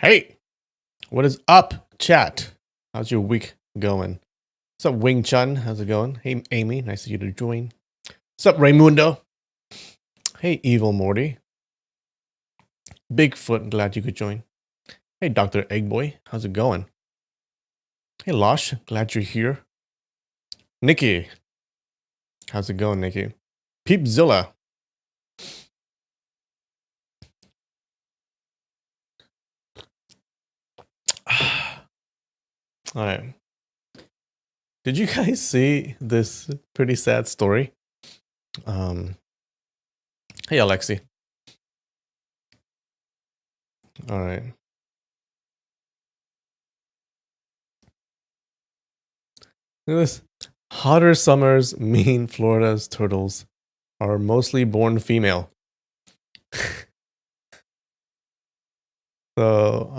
Hey, what is up, chat? How's your week going? What's up, Wing Chun? How's it going? Hey, Amy, nice of you to join. What's up, Raymundo? Hey, Evil Morty. Bigfoot, glad you could join. Hey, Dr. Eggboy, how's it going? Hey, Losh, glad you're here. Nikki, how's it going, Nikki? Peepzilla. All right. Did you guys see this pretty sad story? Hey, Alexi. All right. Look at this. Hotter summers mean Florida's turtles are mostly born female. So,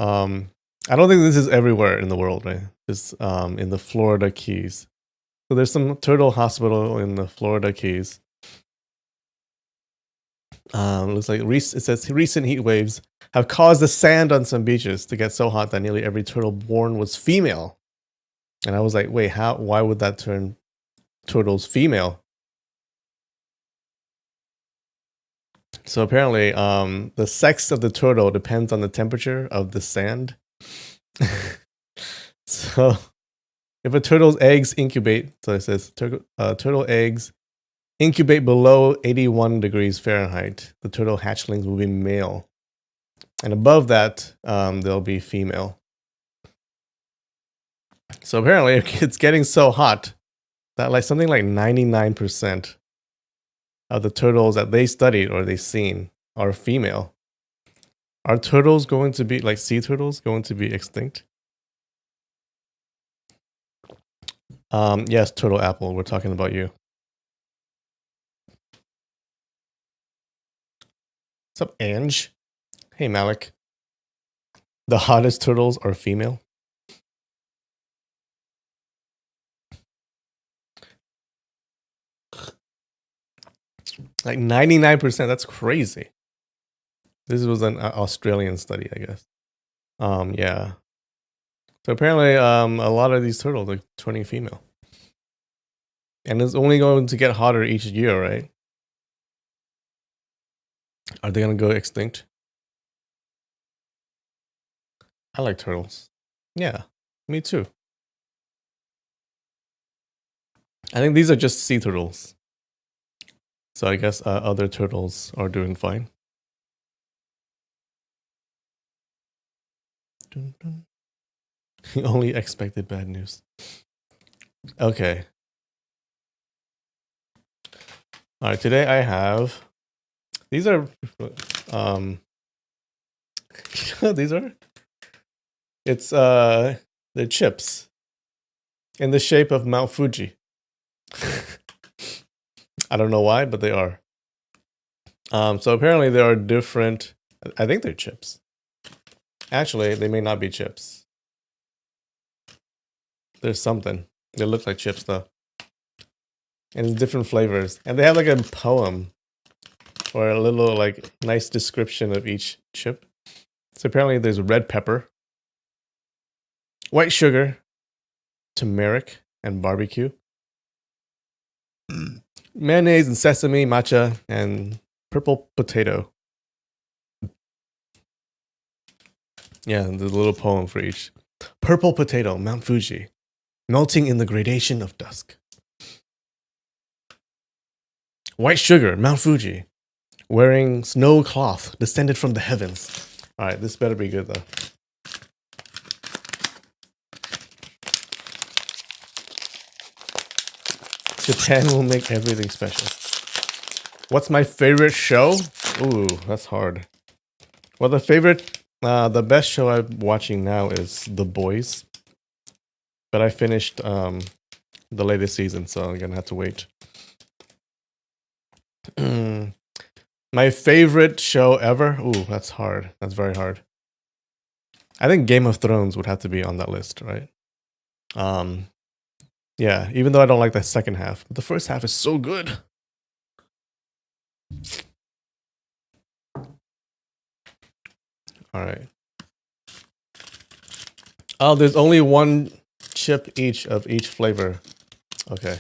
I don't think this is everywhere in the world, right? It's in the Florida Keys. So there's some turtle hospital in the Florida Keys. Looks like it says recent heat waves have caused the sand on some beaches to get so hot that nearly every turtle born was female. And I was like, wait, how? Why would that turn turtles female? So apparently, the sex of the turtle depends on the temperature of the sand. So, if a turtle's eggs incubate, so it says turtle eggs incubate below 81 degrees Fahrenheit, the turtle hatchlings will be male, and above that, they'll be female. So apparently, it's getting so hot that like something like 99% of the turtles that they studied or they've seen are female. Are turtles going to be, like sea turtles, going to be extinct? Yes, Turtle Apple, we're talking about you. What's up, Ange? Hey, Malik. The hottest turtles are female? Like 99%, that's crazy. This was an Australian study, I guess. Yeah. So apparently, a lot of these turtles are turning female. And it's only going to get hotter each year, right? Are they going to go extinct? I like turtles. Yeah, me too. I think these are just sea turtles. So I guess other turtles are doing fine. Dun, dun. He only expected bad news. Okay. All right, today I have, these are, these are, it's, they're chips in the shape of Mount Fuji. I don't know why, but they are. So apparently there are different, I think they're chips. Actually, they may not be chips. There's something. They look like chips though. And it's different flavors. And they have like a poem or a little like nice description of each chip. So apparently there's red pepper, white sugar, turmeric, and barbecue. Mayonnaise and sesame, matcha, and purple potato. Yeah, there's a little poem for each. Purple potato, Mount Fuji, melting in the gradation of dusk. White sugar, Mount Fuji, wearing snow cloth descended from the heavens. All right, this better be good though. Japan will make everything special. What's my favorite show? Ooh, that's hard. Well, the best show I'm watching now is The Boys. But I finished the latest season, so I'm gonna have to wait. My favorite show ever? Ooh, that's hard. That's very hard. I think Game of Thrones would have to be on that list, right? Yeah, even though I don't like the second half, but the first half is so good. All right. Oh, there's only one chip each of each flavor. Okay.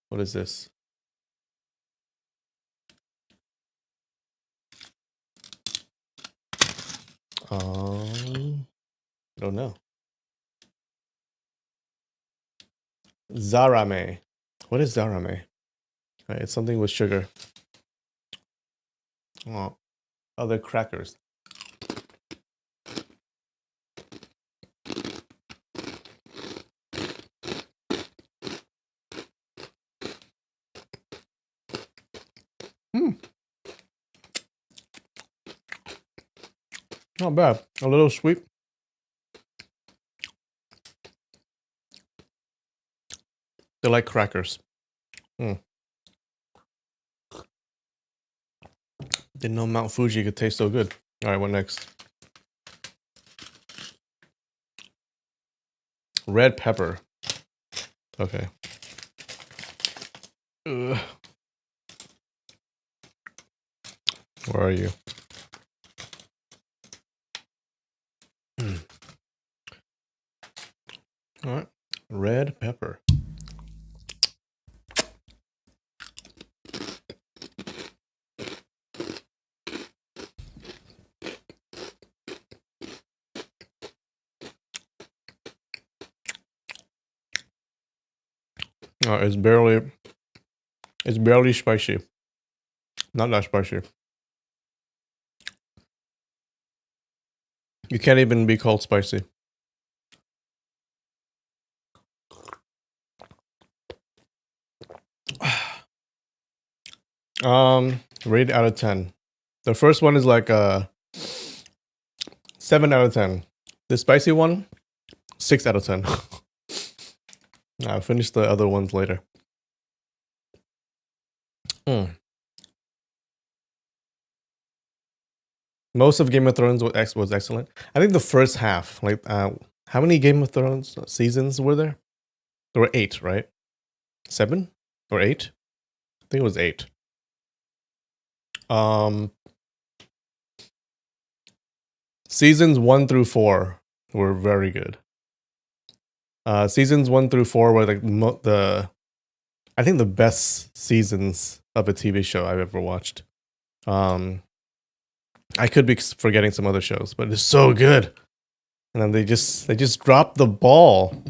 What is this? I don't know. Zarame. What is zarame? Right, it's something with sugar. Oh, other crackers. Not bad. A little sweet. They're like crackers. Didn't know Mount Fuji could taste so good. All right, what next? Red pepper. Okay. Ugh. Where are you? All right. Red pepper. It's barely spicy. Not that spicy. You can't even be called spicy. Rate out of 10. The first one is like 7 out of 10. The spicy one, 6 out of 10. I'll finish the other ones later. Most of Game of Thrones was excellent. I think the first half, like, how many Game of Thrones seasons were there? There were 8, right? 7 or 8? I think it was 8. Seasons 1 through 4 were very good. Seasons 1 through 4 were like I think the best seasons of a TV show I've ever watched. I could be forgetting some other shows, but it's so good. And then they just dropped the ball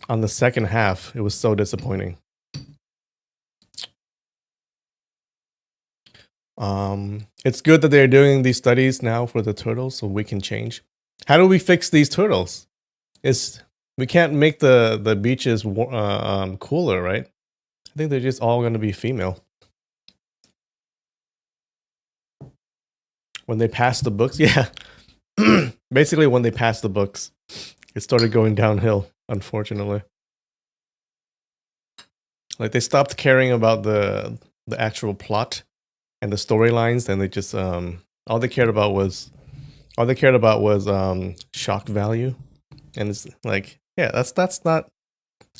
on the second half. It was so disappointing. It's good that they're doing these studies now for the turtles, so we can change. How do we fix these turtles? We can't make the beaches cooler, right? I think they're just all going to be female. When they passed the books, yeah. Basically, when they passed the books, it started going downhill, unfortunately. Like, they stopped caring about the actual plot and the storylines, and they just all they cared about was shock value. And it's like, yeah, that's not,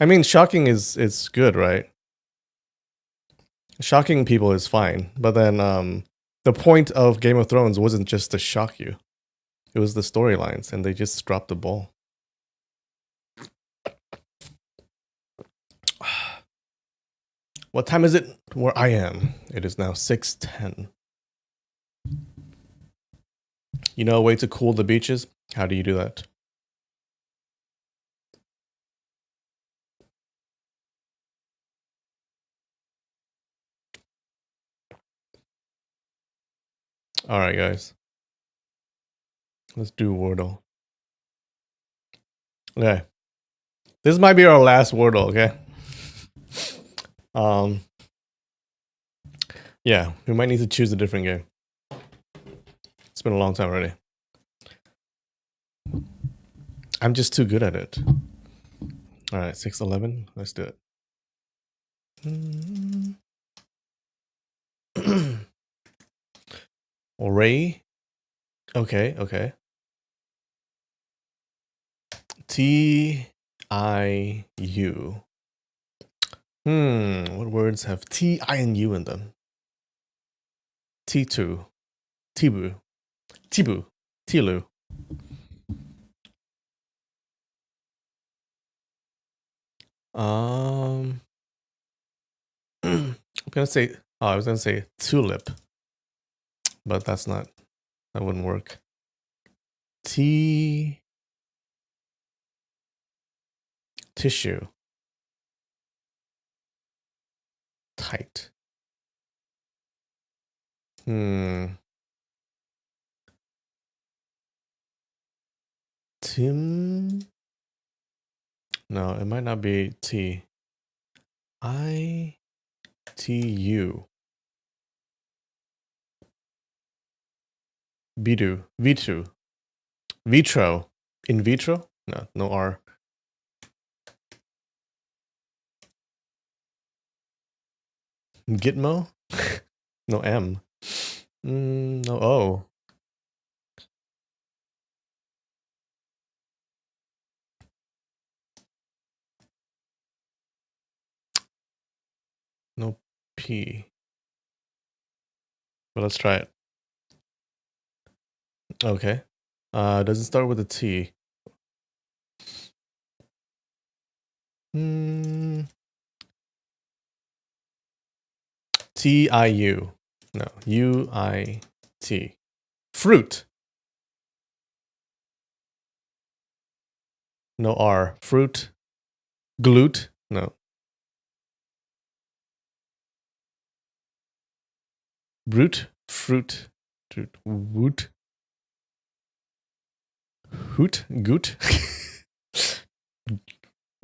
I mean, shocking is good, right? Shocking people is fine, but then the point of Game of Thrones wasn't just to shock you. It was the storylines, and they just dropped the ball. What time is it where I am? It is now 6:10. You know a way to cool the beaches? How do you do that? All right, guys. Let's do Wordle. Okay. This might be our last Wordle, okay? Yeah, we might need to choose a different game. It's been a long time already. I'm just too good at it. All right, 611. Let's do it. Array. Okay. TIU. What words have T, I, and U in them? T2. Tibu. Tibu. Tilu. I'm gonna say. Oh, I was gonna say tulip, but that's not. That wouldn't work. Tissue. Tight. Tim. No, it might not be T. ITU. Bidu. Vitu. Vitro. In vitro? No, no R. Gitmo? No M. No O. No P. But let's try it. Okay. Does it start with a T? TIU. No. UIT. Fruit. No R. Fruit. Glute. No. Brute. Fruit. Woot. Hoot. Goot.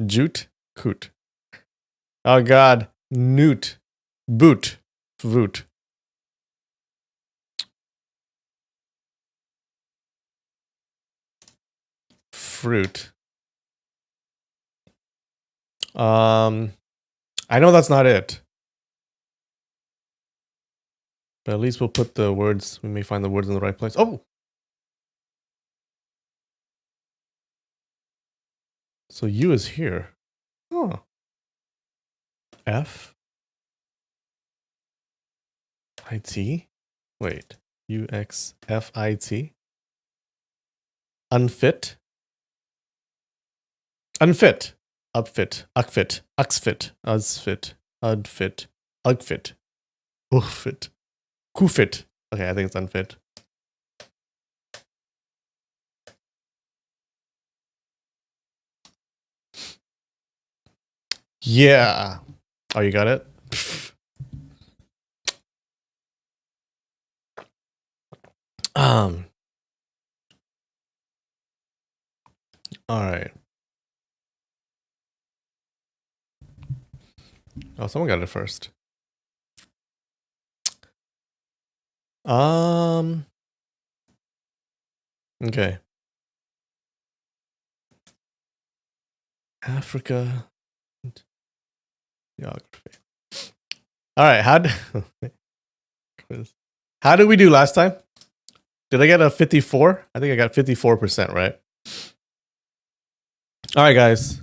Jute. Coot. Oh God. Newt. Boot. Voot. Fruit. I know that's not it. But at least we'll put the words, we may find the words in the right place. Oh! So U is here. Oh. F? IT? Wait. UXFIT? Unfit? Unfit. Upfit. Uckfit. Uxfit. Usfit. Udfit. Ugfit. Uffit. Kufit. Okay, I think it's unfit. Yeah. Oh, you got it? All right. Oh, someone got it first. Okay. Africa. Geography. All right. How did we do last time? Did I get a 54? I think I got 54%, right? All right, guys.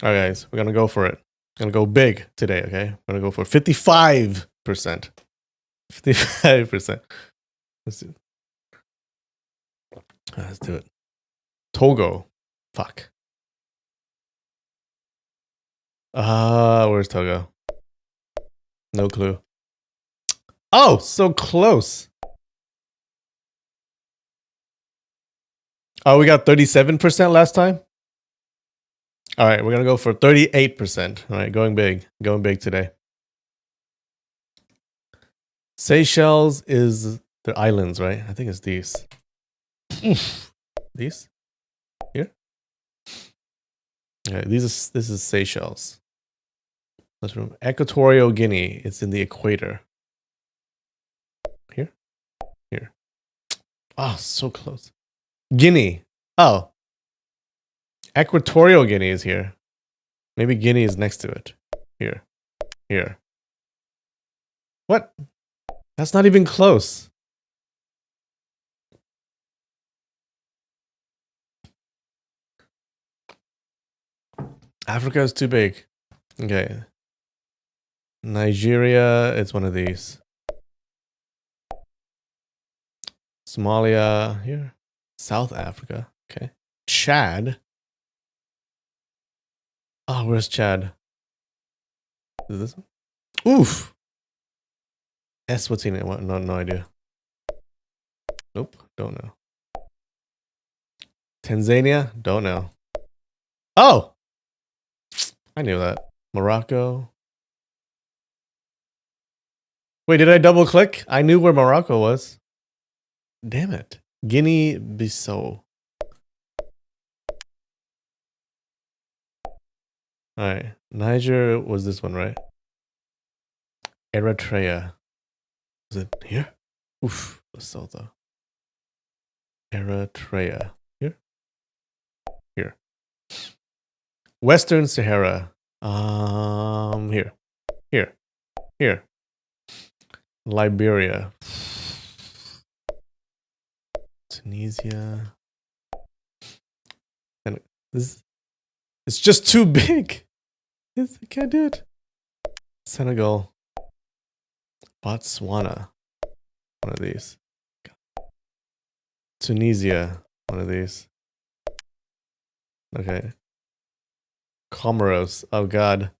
All right, guys. We're going to go for it. We're going to go big today, okay? We're going to go for 55%. 55%. Let's do it. Let's do it. Togo. Fuck. Where's Togo? No clue. Oh, so close. Oh, we got 37% last time? All right, we're going to go for 38%. All right, going big. Going big today. Seychelles is the islands, right? I think it's these. These? Here? Okay, this is Seychelles. Let's remember. Equatorial Guinea. It's in the equator. Here? Here. Oh, so close. Guinea. Oh. Equatorial Guinea is here. Maybe Guinea is next to it. Here. Here. What? That's not even close. Africa is too big. Okay. Nigeria, it's one of these. Somalia here. South Africa. Okay. Chad. Oh, where's Chad? Is this one? Oof. Eswatini. What? No idea. Nope. Don't know. Tanzania. Don't know. Oh! I knew that. Morocco. Wait, did I double click? I knew where Morocco was. Damn it. Guinea-Bissau. Alright. Niger was this one, right? Eritrea. Is it here? Oof. Lesotho. Eritrea. Here? Here. Western Sahara. Here. Here. Here. Liberia. Tunisia. And this, it's just too big. I can't do it. Senegal. Botswana. One of these. Tunisia. One of these. Okay. Comoros. Oh god.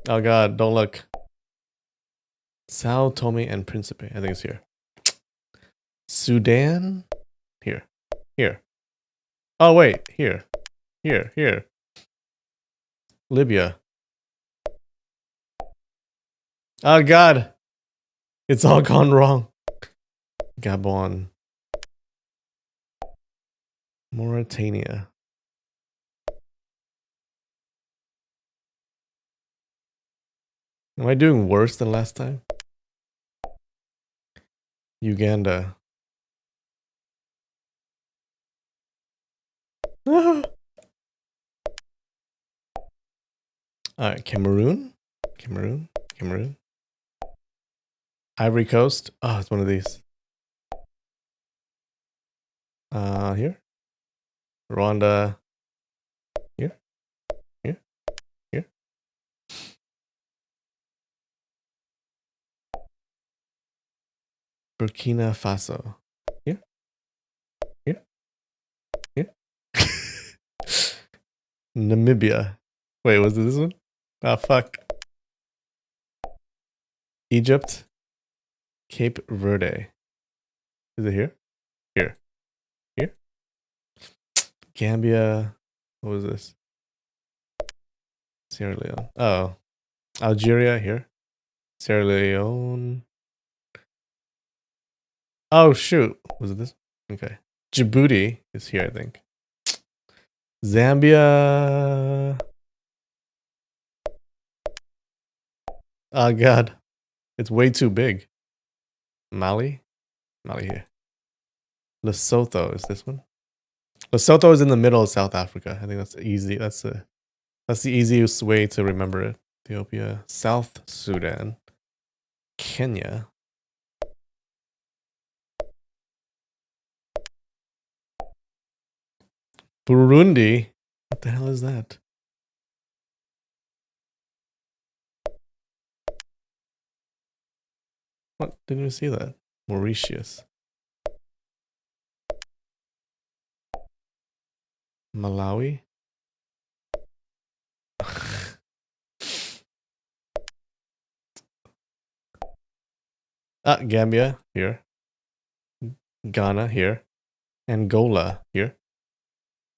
Oh god, don't look. Sao Tome and Principe. I think it's here. Sudan? Here. Here. Oh wait, here. Here, here. Libya. Oh god. It's all gone wrong. Gabon. Mauritania. Am I doing worse than last time? Uganda. Alright, Cameroon. Cameroon. Ivory Coast. Oh, it's one of these. Here. Rwanda. Here. Burkina Faso. Here. Namibia. Wait, was it this one? Ah, fuck. Egypt. Cape Verde. Is it here? Here. Gambia. What was this? Sierra Leone. Oh. Algeria here. Sierra Leone. Oh, shoot. Was it this? Okay. Djibouti is here, I think. Zambia. Oh, God. It's way too big. Mali here. Lesotho is this one. Lesotho is in the middle of South Africa. I think that's easy. That's the easiest way to remember it. Ethiopia, South Sudan, Kenya. Burundi. What the hell is that? What? Didn't you see that? Mauritius. Malawi. Gambia here. Ghana here. Angola here.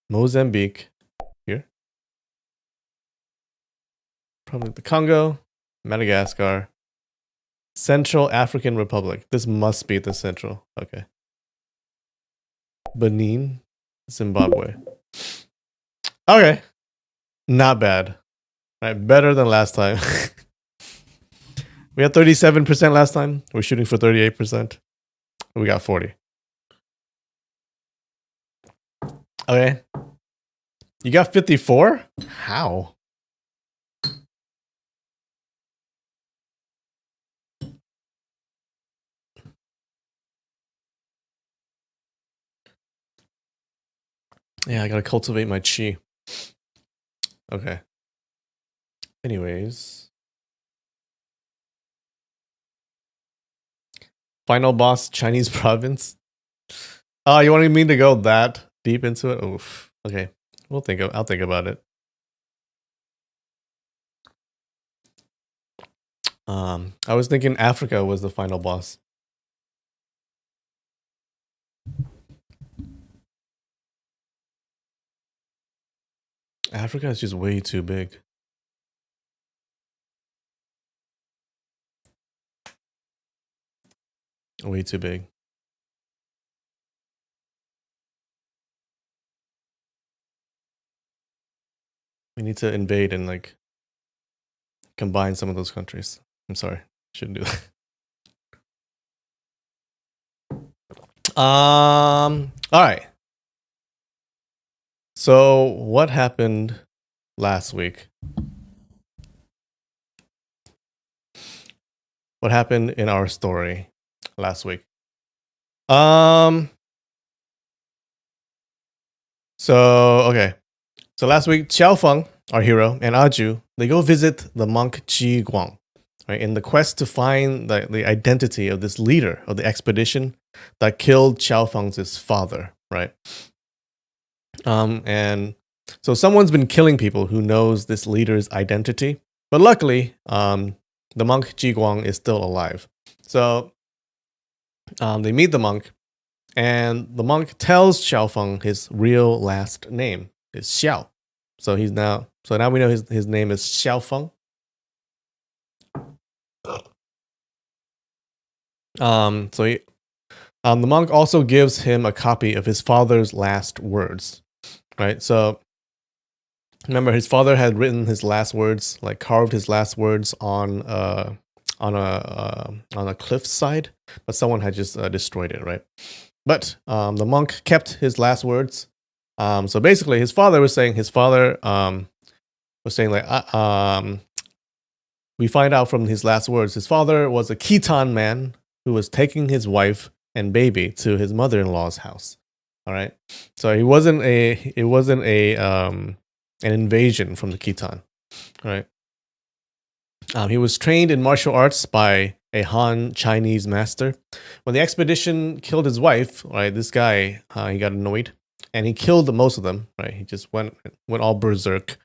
Mozambique here. Probably the Congo. Madagascar. Central African Republic. This must be the central. Okay. Benin. Zimbabwe. Okay. Not bad. All right, better than last time. We had 37% last time. We're shooting for 38%. We got 40. Okay. You got 54? How? Yeah, I gotta cultivate my chi. Okay. Anyways. Final boss, Chinese province. Oh, you wanted me to go that deep into it? Oof. Okay, I'll think about it. I was thinking Africa was the final boss. Africa is just way too big. Way too big. We need to invade and like combine some of those countries. I'm sorry, shouldn't do that. All right. So what happened last week? What happened in our story last week? So last week, Xiao Feng, our hero, and Aju, they go visit the monk Ji Guang, right, in the quest to find the identity of this leader of the expedition that killed Xiao Feng's father, right? And so someone's been killing people who knows this leader's identity, but luckily, the monk Ji Guang is still alive. So they meet the monk, and the monk tells Xiao Feng his real last name is Xiao. So now we know his name is Xiao Feng. The monk also gives him a copy of his father's last words, right? So remember, his father had written his last words, like carved his last words on a cliffside, but someone had just destroyed it, right? But the monk kept his last words. So basically, his father was saying we find out from his last words, his father was a Khitan man who was taking his wife and baby to his mother-in-law's house. All right, so it wasn't an invasion from the Khitan. All right, he was trained in martial arts by a Han Chinese master. When the expedition killed his wife, right, this guy he got annoyed and he killed most of them. Right, he just went all berserk.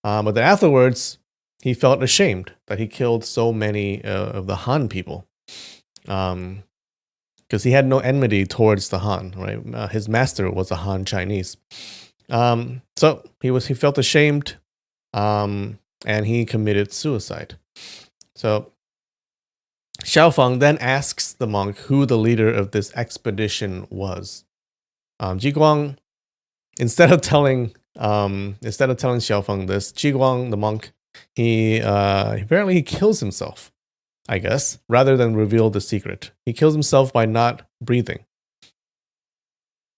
But then afterwards, he felt ashamed that he killed so many of the Han people, because he had no enmity towards the Han. Right, his master was a Han Chinese. So he felt ashamed, and he committed suicide. So Xiao Feng then asks the monk who the leader of this expedition was. Ji Guang, instead of telling Xiao Feng this, Ji Guang, the monk, he apparently he kills himself, I guess, rather than reveal the secret. He kills himself by not breathing.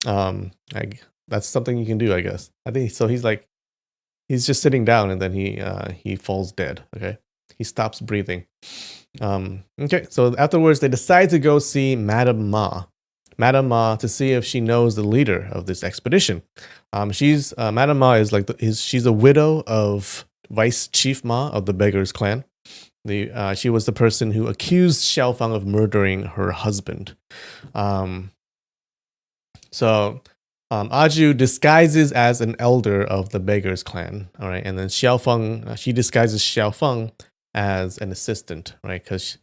That's something you can do, I guess. I think so. He's just sitting down and then he falls dead. Okay, he stops breathing. Okay, so afterwards they decide to go see Madame Ma to see if she knows the leader of this expedition. Madame Ma is she's a widow of Vice Chief Ma of the Beggars Clan. She was the person who accused Xiao Feng of murdering her husband. So Aju disguises as an elder of the Beggars Clan. All right, and then Xiao Feng, she disguises Xiao Feng as an assistant, right? Because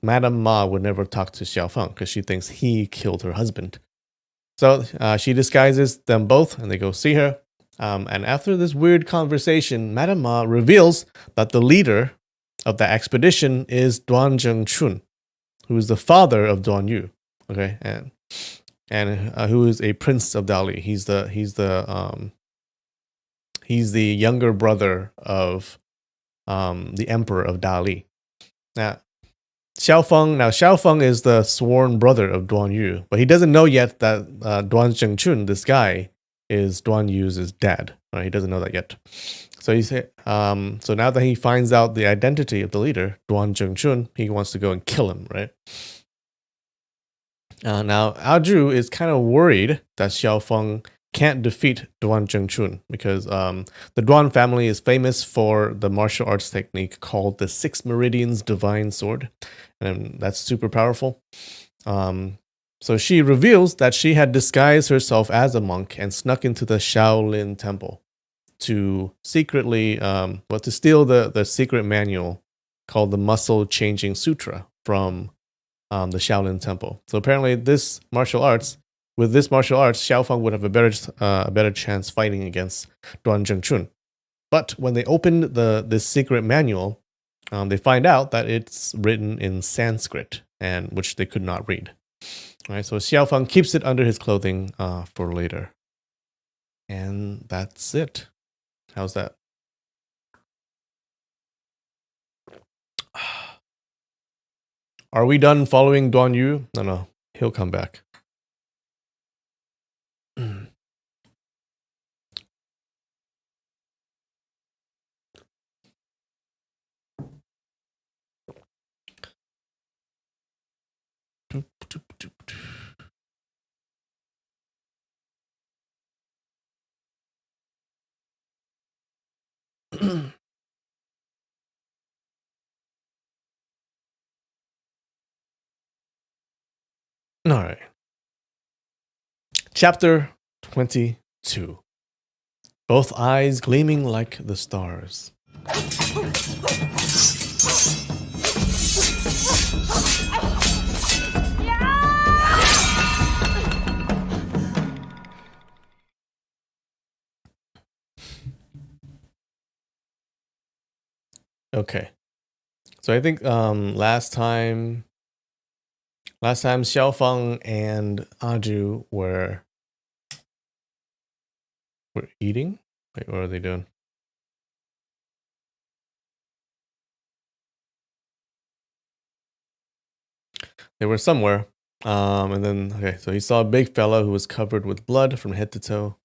Madame Ma would never talk to Xiao Feng because she thinks he killed her husband. So she disguises them both, and they go see her. And after this weird conversation, Madame Ma reveals that the leader of the expedition is Duan Zhengchun, who is the father of Duan Yu. Okay, and who is a prince of Dali. He's the younger brother of the emperor of Dali. Now Xiao Feng is the sworn brother of Duan Yu, but he doesn't know yet that Duan Zhengchun, this guy, is Duan Yu's dad. Right? He doesn't know that yet. So so now that he finds out the identity of the leader, Duan Zhengchun, he wants to go and kill him, right? Now Aju is kind of worried that Xiao Feng can't defeat Duan Zhengchun because the Duan family is famous for the martial arts technique called the Six Meridians Divine Sword, and that's super powerful. So she reveals that she had disguised herself as a monk and snuck into the Shaolin temple to secretly, to steal the secret manual called the Muscle Changing Sutra from the Shaolin temple. So apparently, with this martial arts, Xiao Feng would have a better chance fighting against Duan Zhengchun. But when they opened this secret manual, they find out that it's written in Sanskrit, and which they could not read. All right, so Xiao Feng keeps it under his clothing for later. And that's it. How's that? Are we done following Duan Yu? No. He'll come back. All right. Chapter 22. Both eyes gleaming like the stars. Okay. So I think last time Xiao Feng and Aju were eating? Wait, what are they doing? They were somewhere. And then, okay, so he saw a big fellow who was covered with blood from head to toe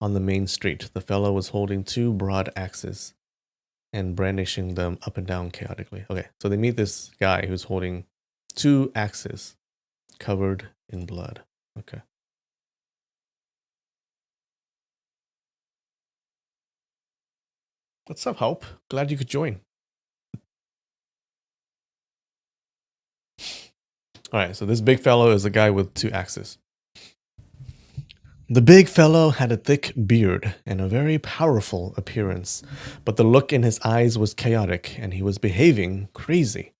on the main street. The fellow was holding 2 broad axes and brandishing them up and down chaotically. Okay, so they meet this guy who's holding 2 axes covered in blood. Okay. What's up, Hope? Glad you could join. All right, so this big fellow is a guy with 2 axes. The big fellow had a thick beard and a very powerful appearance, but the look in his eyes was chaotic and he was behaving crazy.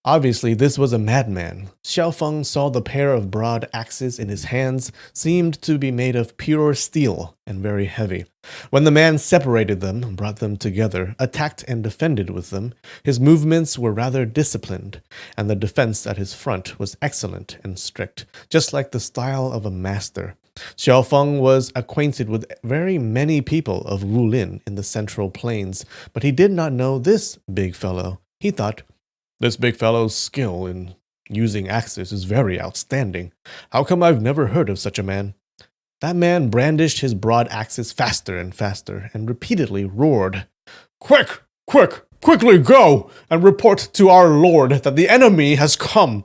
Obviously, this was a madman. Xiao Feng saw the pair of broad axes in his hands seemed to be made of pure steel and very heavy. When the man separated them, brought them together, attacked and defended with them, his movements were rather disciplined, and the defense at his front was excellent and strict, just like the style of a master. Xiao Feng was acquainted with very many people of Wulin in the Central Plains, but he did not know this big fellow. He thought, this big fellow's skill in using axes is very outstanding. How come I've never heard of such a man? That man brandished his broad axes faster and faster, and repeatedly roared, Quick! Quick! Quickly go! And report to our lord that the enemy has come!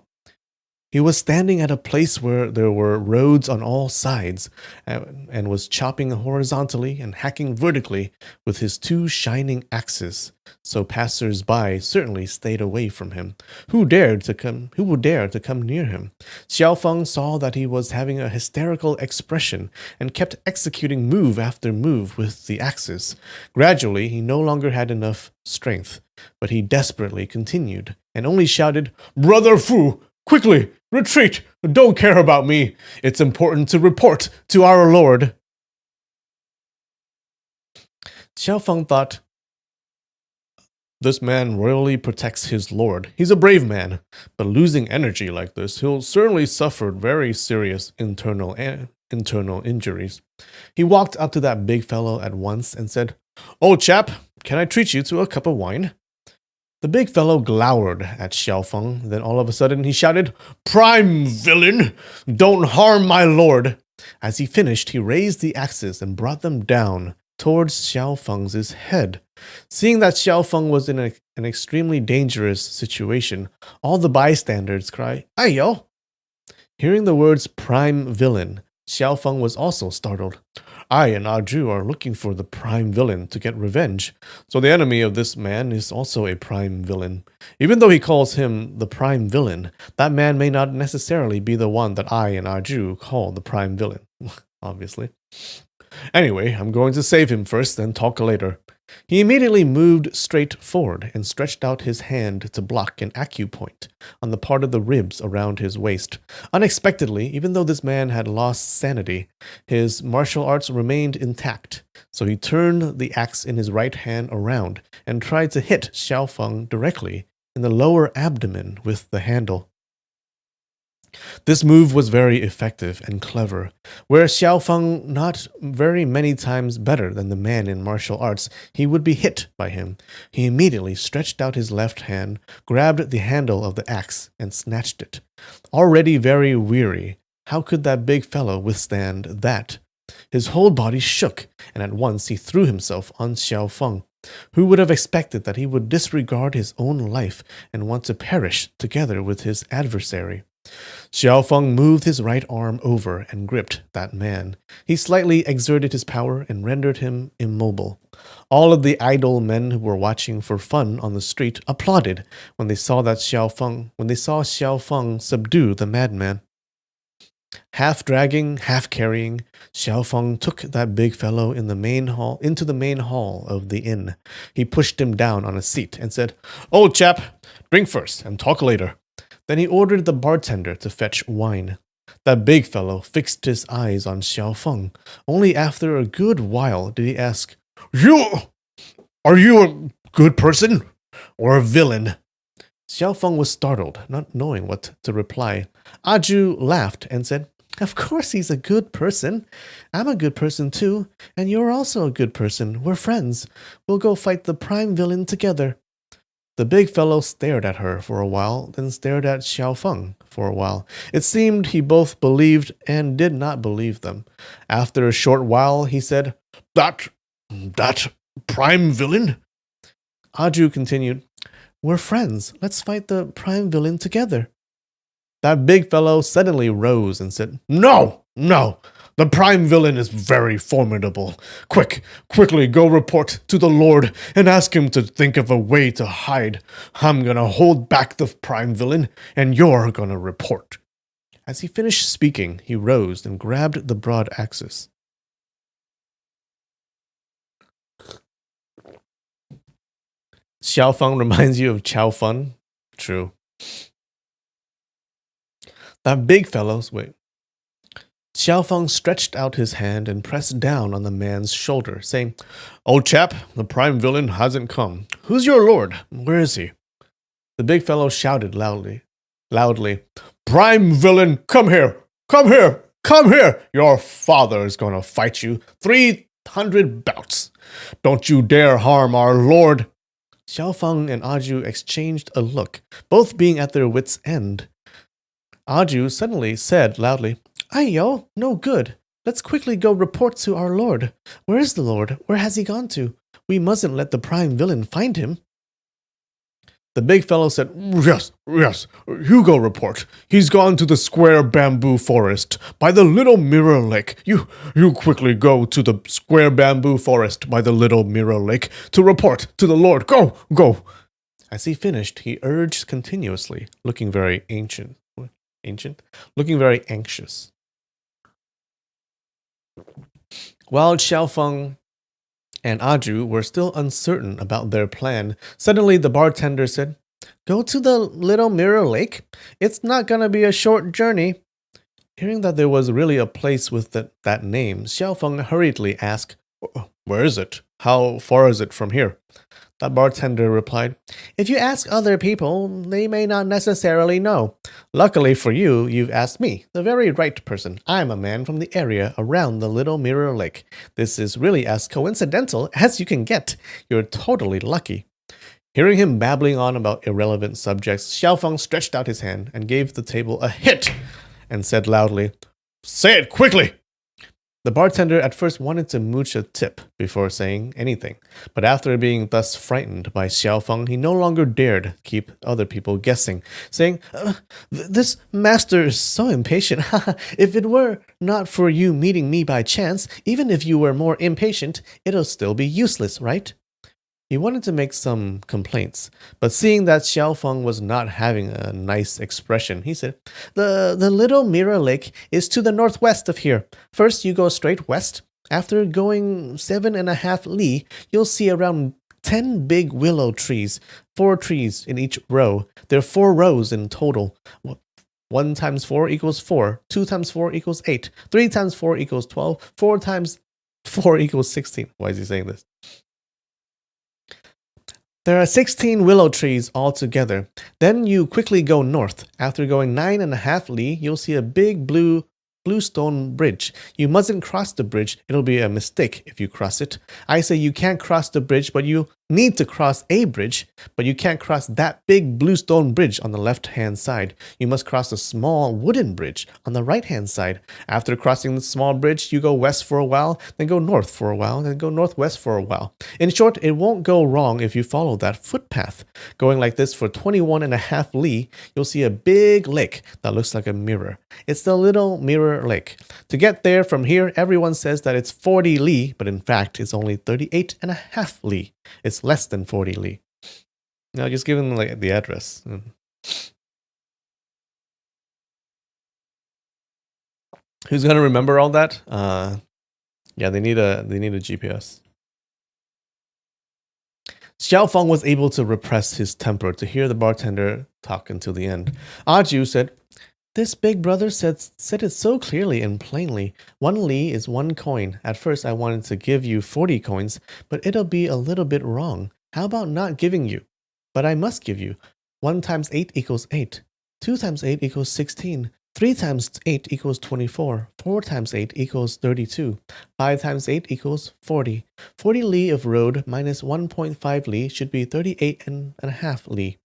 He was standing at a place where there were roads on all sides, and was chopping horizontally and hacking vertically with his 2 shining axes. So passers-by certainly stayed away from him. Who would dare to come near him? Xiao Feng saw that he was having a hysterical expression and kept executing move after move with the axes. Gradually, he no longer had enough strength, but he desperately continued and only shouted, Brother Fu! Quickly! Retreat! Don't care about me! It's important to report to our lord! Xiao Feng thought, this man royally protects his lord. He's a brave man, but losing energy like this, he'll certainly suffer very serious internal injuries. He walked up to that big fellow at once and said, Old chap, can I treat you to a cup of wine? The big fellow glowered at Xiao Feng. Then all of a sudden he shouted, Prime villain! Don't harm my lord! As he finished, he raised the axes and brought them down towards Xiao Feng's head. Seeing that Xiao Feng was in an extremely dangerous situation, all the bystanders cried, Aiyo! Hearing the words prime villain, Xiao Feng was also startled. I and Aju are looking for the prime villain to get revenge. So the enemy of this man is also a prime villain. Even though he calls him the prime villain, that man may not necessarily be the one that I and Aju call the prime villain. Obviously. Anyway, I'm going to save him first, then talk later. He immediately moved straight forward and stretched out his hand to block an acupoint on the part of the ribs around his waist. Unexpectedly, even though this man had lost sanity, his martial arts remained intact, so he turned the axe in his right hand around and tried to hit Xiaofeng directly in the lower abdomen with the handle. This move was very effective and clever. Where Xiaofeng not very many times better than the man in martial arts, he would be hit by him. He immediately stretched out his left hand, grabbed the handle of the axe, and snatched it. Already very weary, how could that big fellow withstand that? His whole body shook, and at once he threw himself on Xiaofeng. Who would have expected that he would disregard his own life and want to perish together with his adversary? Xiaofeng moved his right arm over and gripped that man. He slightly exerted his power and rendered him immobile. All of the idle men who were watching for fun on the street applauded when they saw Xiaofeng subdue the madman. Half dragging, half carrying, Xiaofeng took that big fellow into the main hall of the inn. He pushed him down on a seat and said, "Old chap, drink first and talk later." Then he ordered the bartender to fetch wine. That big fellow fixed his eyes on Xiaofeng. Only after a good while did he ask, Are you a good person or a villain?" Xiaofeng was startled, not knowing what to reply. Aju laughed and said, "Of course he's a good person. I'm a good person too, and you're also a good person. We're friends. We'll go fight the prime villain together." The big fellow stared at her for a while, then stared at Xiaofeng for a while. It seemed he both believed and did not believe them. After a short while, he said, That prime villain?" Aju continued, "We're friends. Let's fight the prime villain together." That big fellow suddenly rose and said, No! The prime villain is very formidable. Quickly go report to the Lord and ask him to think of a way to hide. I'm gonna hold back the prime villain, and you're gonna report." As he finished speaking, he rose and grabbed the broad axis. Xiaofeng reminds you of Chow Fun? True. That big fellow's wait. Xiaofeng stretched out his hand and pressed down on the man's shoulder, saying, "Old chap, the prime villain hasn't come. Who's your lord? Where is he?" The big fellow shouted loudly, "Prime villain, come here! Come here! Come here! Your father is going to fight you 300 bouts. Don't you dare harm our lord." Xiaofeng and Aju exchanged a look, both being at their wits' end. Aju suddenly said loudly, "Aiyo, no good. Let's quickly go report to our lord. Where is the lord? Where has he gone to? We mustn't let the prime villain find him." The big fellow said, Yes, you go report. He's gone to the square bamboo forest by the little mirror lake. You quickly go to the square bamboo forest by the little mirror lake to report to the lord. Go! As he finished, he urged continuously, looking very looking very anxious. While Xiaofeng and Aju were still uncertain about their plan, suddenly the bartender said, "Go to the little mirror lake. It's not going to be a short journey." Hearing that there was really a place with that name, Xiaofeng hurriedly asked, "Where is it? How far is it from here?" That bartender replied, "If you ask other people, they may not necessarily know. Luckily for you, you've asked me, the very right person. I'm a man from the area around the Little Mirror Lake. This is really as coincidental as you can get. You're totally lucky." Hearing him babbling on about irrelevant subjects, Xiaofeng stretched out his hand and gave the table a hit and said loudly, "Say it quickly!" The bartender at first wanted to mooch a tip before saying anything, but after being thus frightened by Xiaofeng, he no longer dared keep other people guessing, saying, This master is so impatient. If it were not for you meeting me by chance, even if you were more impatient, it'll still be useless, right? He wanted to make some complaints, but seeing that Xiaofeng was not having a nice expression, he said, The little mirror lake is to the northwest of here. First, you go straight west. After going 7.5 li, you'll see around 10 big willow trees, 4 trees in each row. There are 4 rows in total. 1 times 4 equals 4. 2 times 4 equals 8. 3 times 4 equals 12. 4 times 4 equals 16. Why is he saying this? There are 16 willow trees altogether. Then you quickly go north. After going 9.5 li, you'll see a big blue stone bridge. You mustn't cross the bridge. It'll be a mistake if you cross it. I say you can't cross the bridge, but you need to cross a bridge, but you can't cross that big blue stone bridge on the left-hand side. You must cross a small wooden bridge on the right-hand side. After crossing the small bridge, you go west for a while, then go north for a while, then go northwest for a while. In short, it won't go wrong if you follow that footpath. Going like this for 21.5 li, you'll see a big lake that looks like a mirror. It's the little mirror lake. To get there from here, everyone says that it's 40 li, but in fact, it's only 38.5 li. It's less than 40 li. Now, just give them like the address. Who's gonna remember all that? Yeah, they need a GPS. Xiaofeng was able to repress his temper to hear the bartender talk until the end. Aju said, This big brother said it so clearly and plainly. 1 li is 1 coin. At first, I wanted to give you 40 coins, but it'll be a little bit wrong. How about not giving you? But I must give you. 1 times 8 equals 8. 2 times 8 equals 16. 3 times 8 equals 24. 4 times 8 equals 32. 5 times 8 equals 40. 40 li of road minus 1.5 li should be 38.5 li.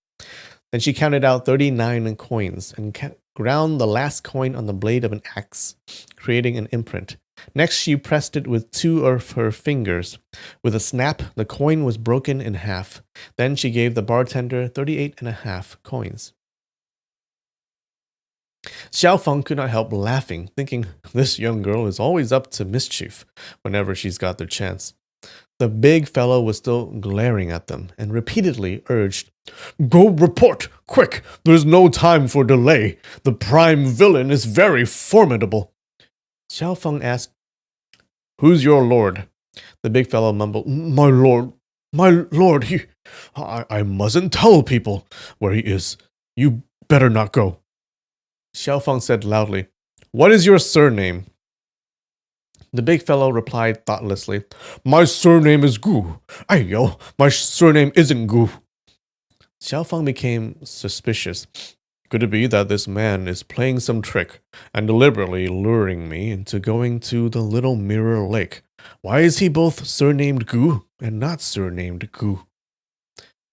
Then she counted out 39 coins and ground the last coin on the blade of an axe, creating an imprint. Next, she pressed it with 2 of her fingers. With a snap, the coin was broken in half. Then she gave the bartender 38.5 coins. Xiaofeng could not help laughing, thinking, This young girl is always up to mischief whenever she's got the chance. The big fellow was still glaring at them and repeatedly urged, Go report, quick! There's no time for delay. The prime villain is very formidable. Xiaofeng asked, Who's your lord? The big fellow mumbled, My lord, I mustn't tell people where he is. You better not go. Xiaofeng said loudly, What is your surname? The big fellow replied thoughtlessly, My surname is Gu. Aiyo, my surname isn't Gu. Xiaofeng became suspicious. Could it be that this man is playing some trick and deliberately luring me into going to the little mirror lake? Why is he both surnamed Gu and not surnamed Gu?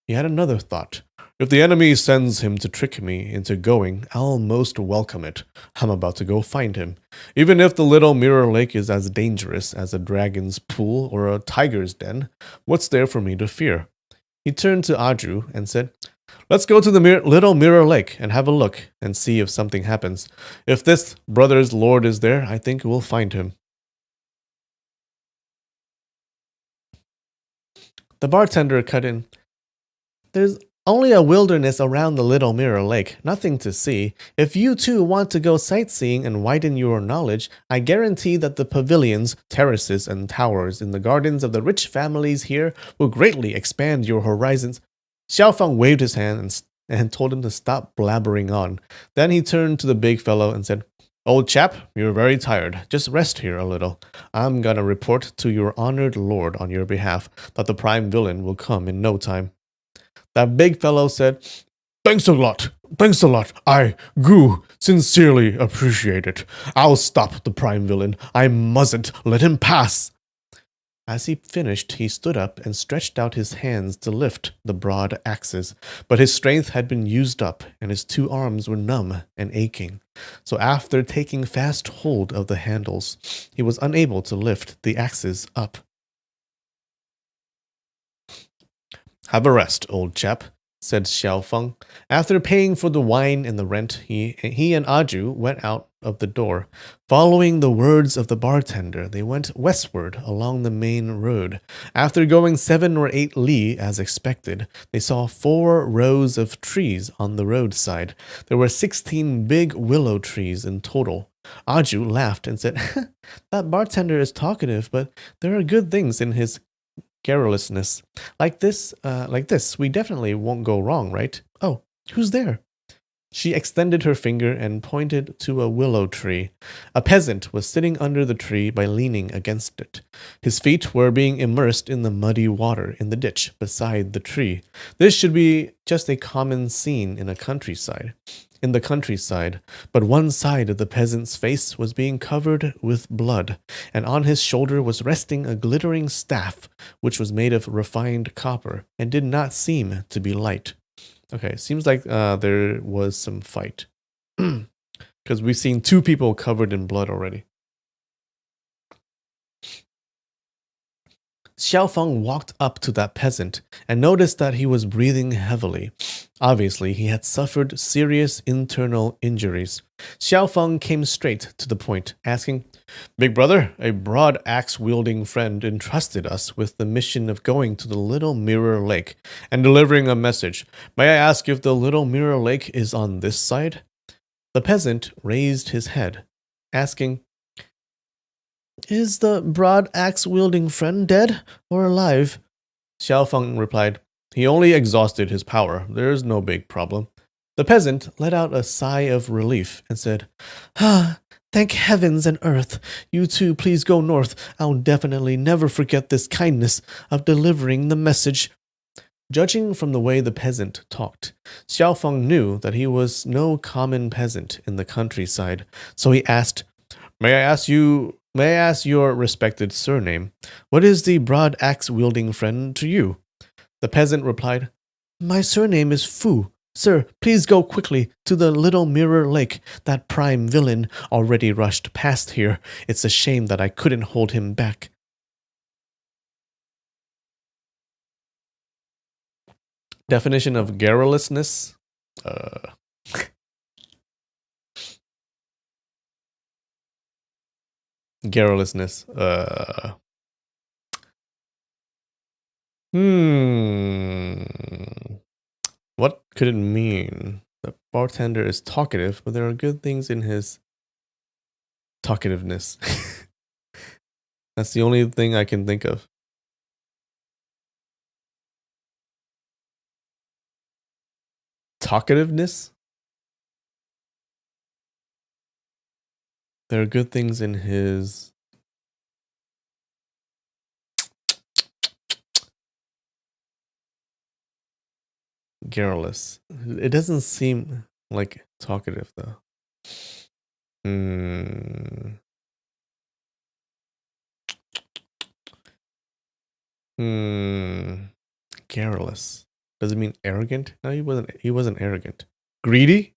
He had another thought. If the enemy sends him to trick me into going, I'll most welcome it. I'm about to go find him. Even if the little mirror lake is as dangerous as a dragon's pool or a tiger's den, what's there for me to fear? He turned to Aju and said, Let's go to the little mirror lake and have a look and see if something happens. If this brother's lord is there, I think we'll find him. The bartender cut in. There's only a wilderness around the little mirror lake, nothing to see. If you too want to go sightseeing and widen your knowledge, I guarantee that the pavilions, terraces, and towers in the gardens of the rich families here will greatly expand your horizons. Xiaofeng waved his hand and told him to stop blabbering on. Then he turned to the big fellow and said, Old chap, you're very tired. Just rest here a little. I'm gonna report to your honored lord on your behalf that the prime villain will come in no time. That big fellow said, Thanks a lot. I, Gu, sincerely appreciate it. I'll stop the prime villain. I mustn't let him pass. As he finished, he stood up and stretched out his hands to lift the broad axes, but his strength had been used up, and his 2 arms were numb and aching. So after taking fast hold of the handles, he was unable to lift the axes up. "Have a rest, old chap," said Xiao Feng. After paying for the wine and the rent, he and Aju went out of the door. Following the words of the bartender, they went westward along the main road. After going 7 or 8 li as expected, they saw 4 rows of trees on the roadside. There were 16 big willow trees in total. Aju laughed and said, "That bartender is talkative, but there are good things in his garrulousness. Like this, we definitely won't go wrong, right? Oh, who's there?" She extended her finger and pointed to a willow tree. A peasant was sitting under the tree by leaning against it. His feet were being immersed in the muddy water in the ditch beside the tree. This should be just a common scene in the countryside, but one side of the peasant's face was being covered with blood, and on his shoulder was resting a glittering staff, which was made of refined copper and did not seem to be light. Okay, seems like there was some fight. Because we've seen 2 people covered in blood already. Xiao Feng walked up to that peasant and noticed that he was breathing heavily. Obviously, he had suffered serious internal injuries. Xiao Feng came straight to the point, asking, "Big brother, a broad axe-wielding friend entrusted us with the mission of going to the Little Mirror Lake and delivering a message. May I ask if the Little Mirror Lake is on this side?" The peasant raised his head, asking, "Is the broad axe-wielding friend dead or alive?" Xiao Feng replied, "He only exhausted his power. There's no big problem." The peasant let out a sigh of relief and said, "Ah, thank heavens and earth. You two please go north. I'll definitely never forget this kindness of delivering the message." Judging from the way the peasant talked, Xiao Feng knew that he was no common peasant in the countryside, so he asked, May I ask your respected surname? What is the broad axe-wielding friend to you?" The peasant replied, "My surname is Fu. Sir, please go quickly to the Little Mirror Lake. That prime villain already rushed past here. It's a shame that I couldn't hold him back." Definition of garrulousness? Uh, garrulousness. Hmm. What could it mean? The bartender is talkative, but there are good things in his talkativeness. That's the only thing I can think of. Talkativeness? There are good things in his garrulous. It doesn't seem like talkative though. Hmm. Hmm. Garrulous. Does it mean arrogant? No, he wasn't arrogant. Greedy?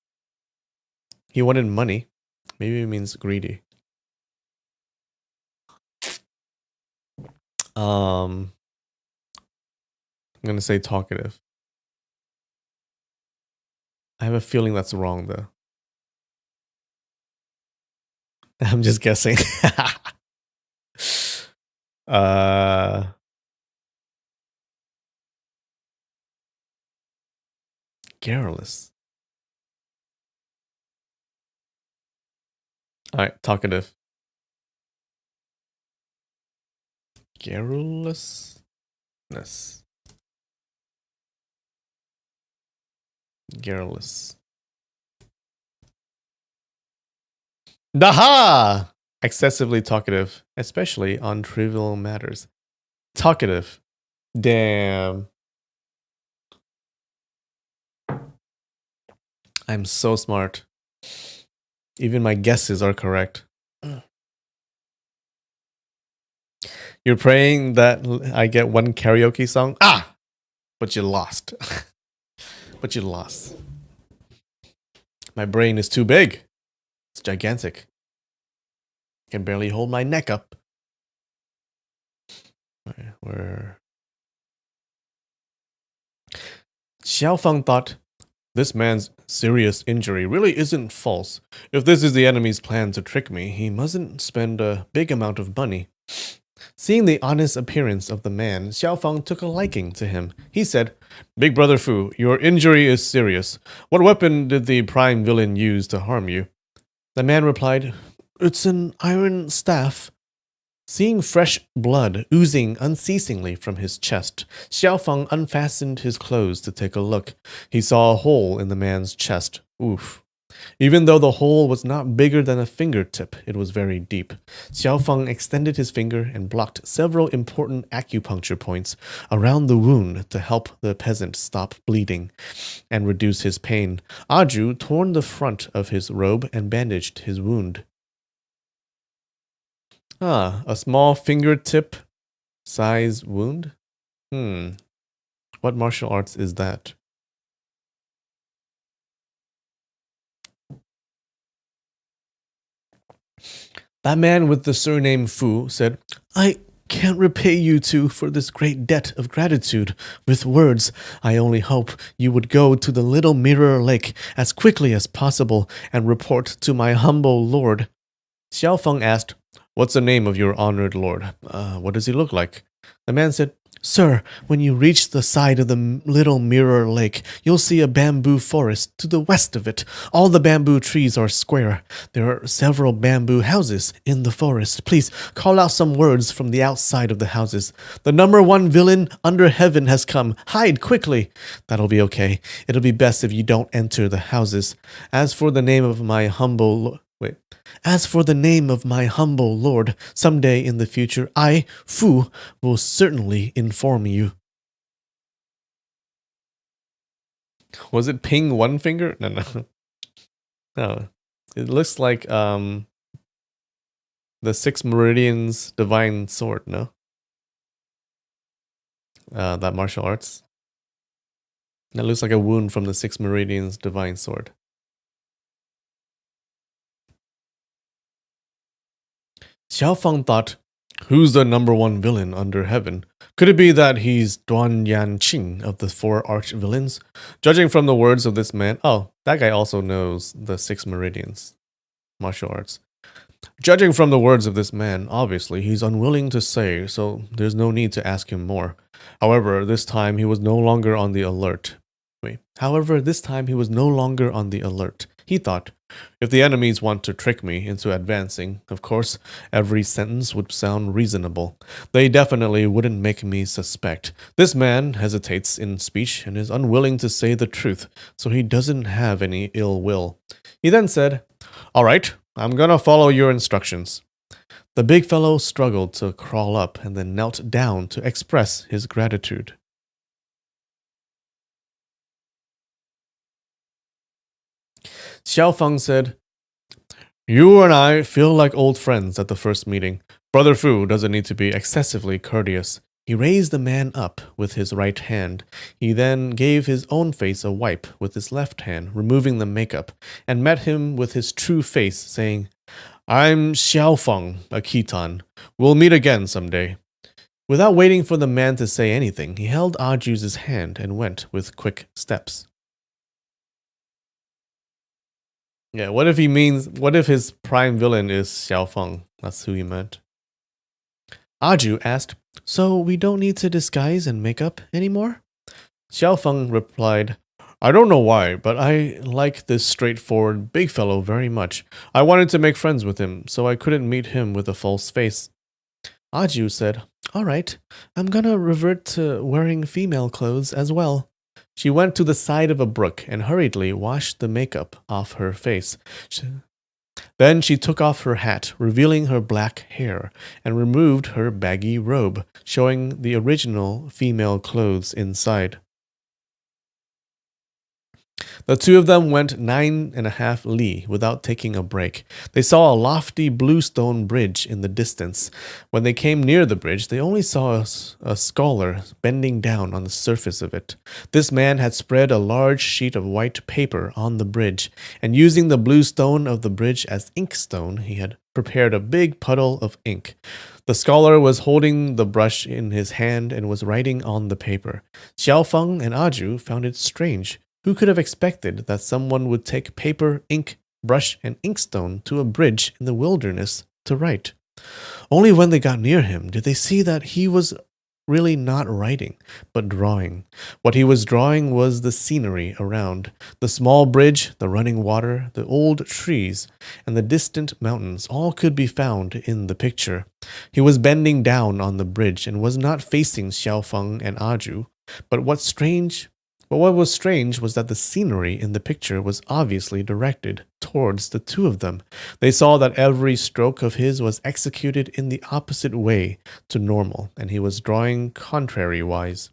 He wanted money. Maybe it means greedy. I'm gonna say talkative. I have a feeling that's wrong though. I'm just guessing. uh Garrulous. Alright, talkative. Garrulousness. Garrulous. Daha! Excessively talkative, especially on trivial matters. Talkative. Damn. I'm so smart. Even my guesses are correct. You're praying that I get one karaoke song? Ah! But you lost. But you lost. My brain is too big. It's gigantic. I can barely hold my neck up. Where Xiaofeng thought, this man's serious injury really isn't false. If this is the enemy's plan to trick me, he mustn't spend a big amount of money. Seeing the honest appearance of the man, Xiaofeng took a liking to him. He said, Big Brother Fu, your injury is serious. What weapon did the prime villain use to harm you? The man replied, It's an iron staff. Seeing fresh blood oozing unceasingly from his chest, Xiaofeng unfastened his clothes to take a look. He saw a hole in the man's chest. Oof. Even though the hole was not bigger than a fingertip, it was very deep. Xiaofeng extended his finger and blocked several important acupuncture points around the wound to help the peasant stop bleeding and reduce his pain. Aju torn the front of his robe and bandaged his wound. Ah, a small fingertip size wound? What martial arts is that? That man with the surname Fu said, I can't repay you two for this great debt of gratitude with words. I only hope you would go to the little mirror lake as quickly as possible and report to my humble lord. Xiaofeng asked, What's the name of your honored lord? What does he look like? The man said, Sir, when you reach the side of the little mirror lake, you'll see a bamboo forest to the west of it. All the bamboo trees are square. There are several bamboo houses in the forest. Please call out some words from the outside of the houses. The number one villain under heaven has come. Hide quickly. That'll be okay. It'll be best if you don't enter the houses. As for the name of my humble lord, someday in the future, I, Fu, will certainly inform you. Was it ping one finger? No. No. It looks like the Six Meridians Divine Sword, no? That martial arts. That looks like a wound from the Six Meridians Divine Sword. Xiaofeng thought, Who's the number one villain under heaven? Could it be that he's Duan Yanqing of the four arch-villains? Judging from the words of this man... Oh, that guy also knows the Six Meridians martial arts. Judging from the words of this man, obviously, he's unwilling to say, so there's no need to ask him more. However, this time he was no longer on the alert. He thought, if the enemies want to trick me into advancing, of course, every sentence would sound reasonable. They definitely wouldn't make me suspect. This man hesitates in speech and is unwilling to say the truth, so he doesn't have any ill will. He then said, All right, I'm gonna follow your instructions. The big fellow struggled to crawl up and then knelt down to express his gratitude. Xiaofeng said, You and I feel like old friends at the first meeting. Brother Fu doesn't need to be excessively courteous. He raised the man up with his right hand. He then gave his own face a wipe with his left hand, removing the makeup, and met him with his true face, saying, I'm Xiaofeng, a Khitan. We'll meet again someday. Without waiting for the man to say anything, he held Aju's hand and went with quick steps. Yeah, what if his prime villain is Xiaofeng? That's who he meant. Aju asked, So we don't need to disguise and make up anymore? Xiaofeng replied, I don't know why, but I like this straightforward big fellow very much. I wanted to make friends with him, so I couldn't meet him with a false face. Aju said, All right, I'm gonna revert to wearing female clothes as well. She went to the side of a brook and hurriedly washed the makeup off her face. Then she took off her hat, revealing her black hair, and removed her baggy robe, showing the original female clothes inside. The two of them went 9.5 li without taking a break. They saw a lofty blue stone bridge in the distance. When they came near the bridge, they only saw a scholar bending down on the surface of it. This man had spread a large sheet of white paper on the bridge, and using the blue stone of the bridge as inkstone, he had prepared a big puddle of ink. The scholar was holding the brush in his hand and was writing on the paper. Xiaofeng and Aju found it strange. Who could have expected that someone would take paper, ink, brush, and inkstone to a bridge in the wilderness to write? Only when they got near him did they see that he was really not writing, but drawing. What he was drawing was the scenery around the small bridge, the running water, the old trees, and the distant mountains. All could be found in the picture. He was bending down on the bridge and was not facing Xiaofeng and Aju. But what was strange was that the scenery in the picture was obviously directed towards the two of them. They saw that every stroke of his was executed in the opposite way to normal, and he was drawing contrary-wise.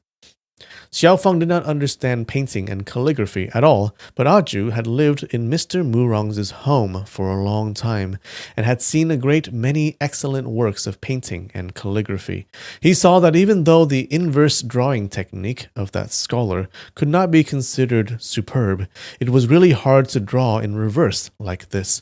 Xiaofeng did not understand painting and calligraphy at all, but Aju had lived in Mr. Murong's home for a long time and had seen a great many excellent works of painting and calligraphy. He saw that even though the inverse drawing technique of that scholar could not be considered superb, it was really hard to draw in reverse like this.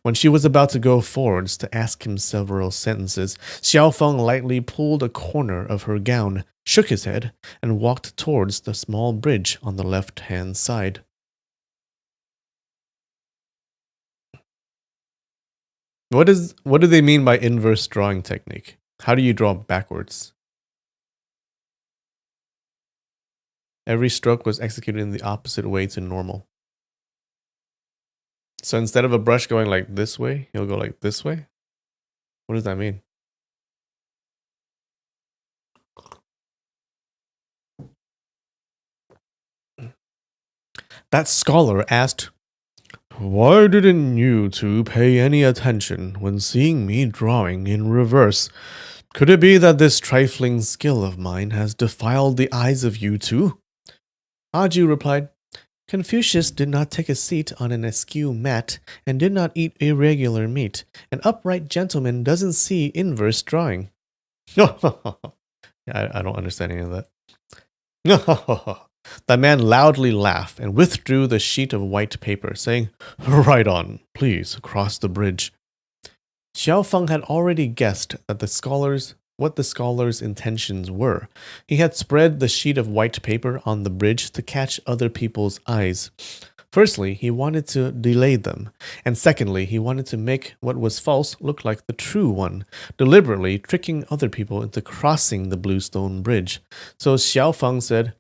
When she was about to go forwards to ask him several sentences, Xiaofeng lightly pulled a corner of her gown, shook his head, and walked towards the small bridge on the left-hand side. What do they mean by inverse drawing technique? How do you draw backwards? Every stroke was executed in the opposite way to normal. So instead of a brush going like this way, he'll go like this way? What does that mean? That scholar asked, "Why didn't you two pay any attention when seeing me drawing in reverse? Could it be that this trifling skill of mine has defiled the eyes of you two?" Aju replied, "Confucius did not take a seat on an askew mat and did not eat irregular meat. An upright gentleman doesn't see inverse drawing." I don't understand any of that. The man loudly laughed and withdrew the sheet of white paper, saying, "Write on, please, across the bridge." Xiaofeng had already guessed that what the scholar's intentions were. He had spread the sheet of white paper on the bridge to catch other people's eyes. Firstly, he wanted to delay them, and secondly, he wanted to make what was false look like the true one, deliberately tricking other people into crossing the blue stone bridge. So Xiaofeng said,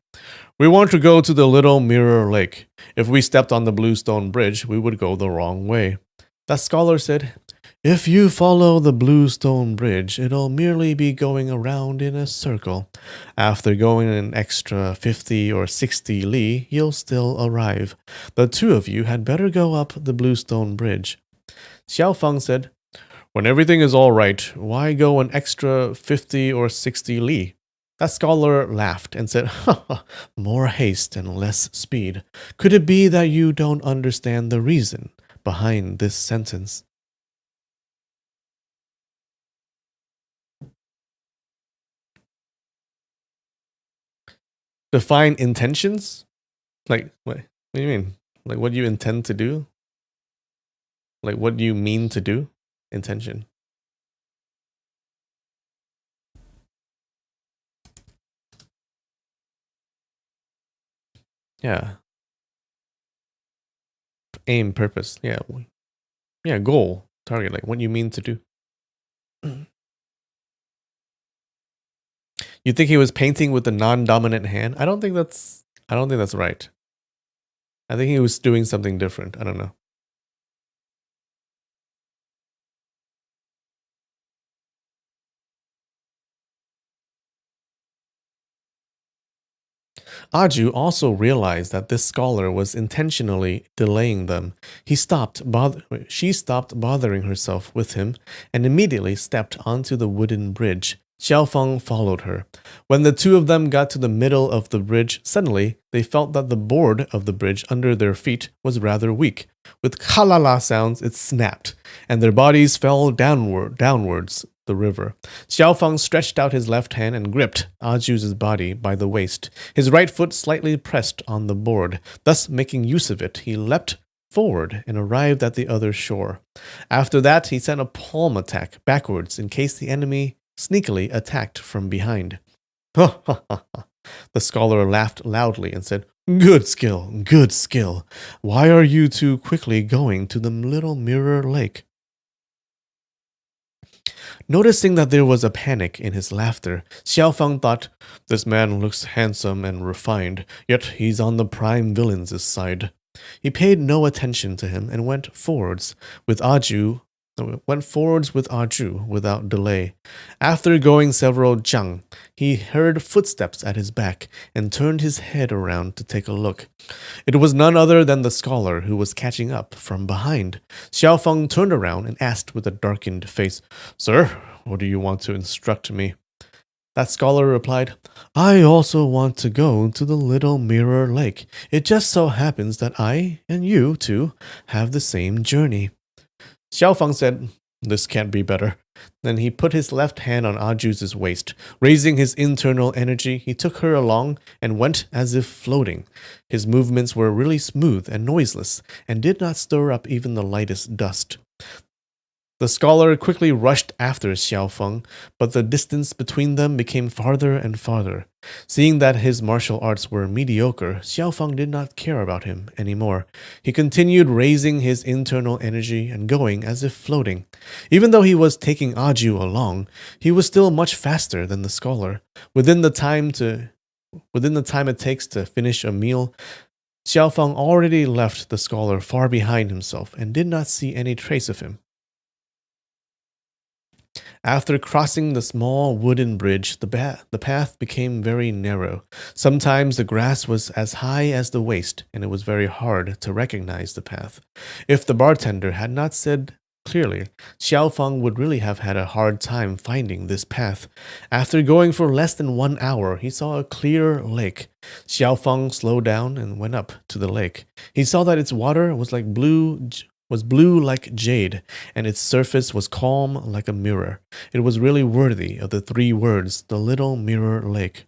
"We want to go to the little mirror lake. If we stepped on the blue stone bridge, we would go the wrong way." That scholar said, "If you follow the blue stone bridge, it'll merely be going around in a circle. After going an extra 50 or 60 li, you'll still arrive. The two of you had better go up the blue stone bridge." Xiaofeng said, "When everything is all right, why go an extra 50 or 60 li?" That scholar laughed and said, "More haste and less speed. Could it be that you don't understand the reason behind this sentence?" Define intentions? Like, what do you mean? Like, what do you intend to do? Like, what do you mean to do? Intention. Yeah. Aim, purpose. Yeah. Yeah, goal, target. Like, what you mean to do. You think he was painting with the non-dominant hand? I don't think that's right. I think he was doing something different. I don't know. Aju also realized that this scholar was intentionally delaying them. She stopped bothering herself with him and immediately stepped onto the wooden bridge. Xiaofeng followed her. When the two of them got to the middle of the bridge, suddenly they felt that the board of the bridge under their feet was rather weak. With kalala sounds, it snapped, and their bodies fell downwards the river. Xiaofeng stretched out his left hand and gripped Aju's body by the waist. His right foot slightly pressed on the board. Thus, making use of it, he leapt forward and arrived at the other shore. After that, he sent a palm attack backwards in case the enemy sneakily attacked from behind. Ha ha ha ha. The scholar laughed loudly and said, Good skill, good skill. Why are you two quickly going to the little mirror lake? Noticing that there was a panic in his laughter, Xiaofeng thought, This man looks handsome and refined, yet he's on the prime villain's side. He paid no attention to him and went forwards with Aju without delay. After going several zhang, he heard footsteps at his back and turned his head around to take a look. It was none other than the scholar who was catching up from behind. Xiaofeng turned around and asked with a darkened face, Sir, what do you want to instruct me? That scholar replied, I also want to go to the little mirror lake. It just so happens that I and you two have the same journey. Xiaofeng said, This can't be better. Then he put his left hand on Aju's waist. Raising his internal energy, he took her along and went as if floating. His movements were really smooth and noiseless, and did not stir up even the lightest dust. The scholar quickly rushed after Xiaofeng, but the distance between them became farther and farther. Seeing that his martial arts were mediocre, Xiaofeng did not care about him anymore. He continued raising his internal energy and going as if floating. Even though he was taking Aju along, he was still much faster than the scholar. Within the time it takes to finish a meal, Xiaofeng already left the scholar far behind himself and did not see any trace of him. After crossing the small wooden bridge, the path became very narrow. Sometimes the grass was as high as the waist, and it was very hard to recognize the path. If the bartender had not said clearly, Xiaofeng would really have had a hard time finding this path. After going for less than 1 hour, he saw a clear lake. Xiaofeng slowed down and went up to the lake. He saw that its water was blue like jade, and its surface was calm like a mirror. It was really worthy of the 3 words, the little mirror lake.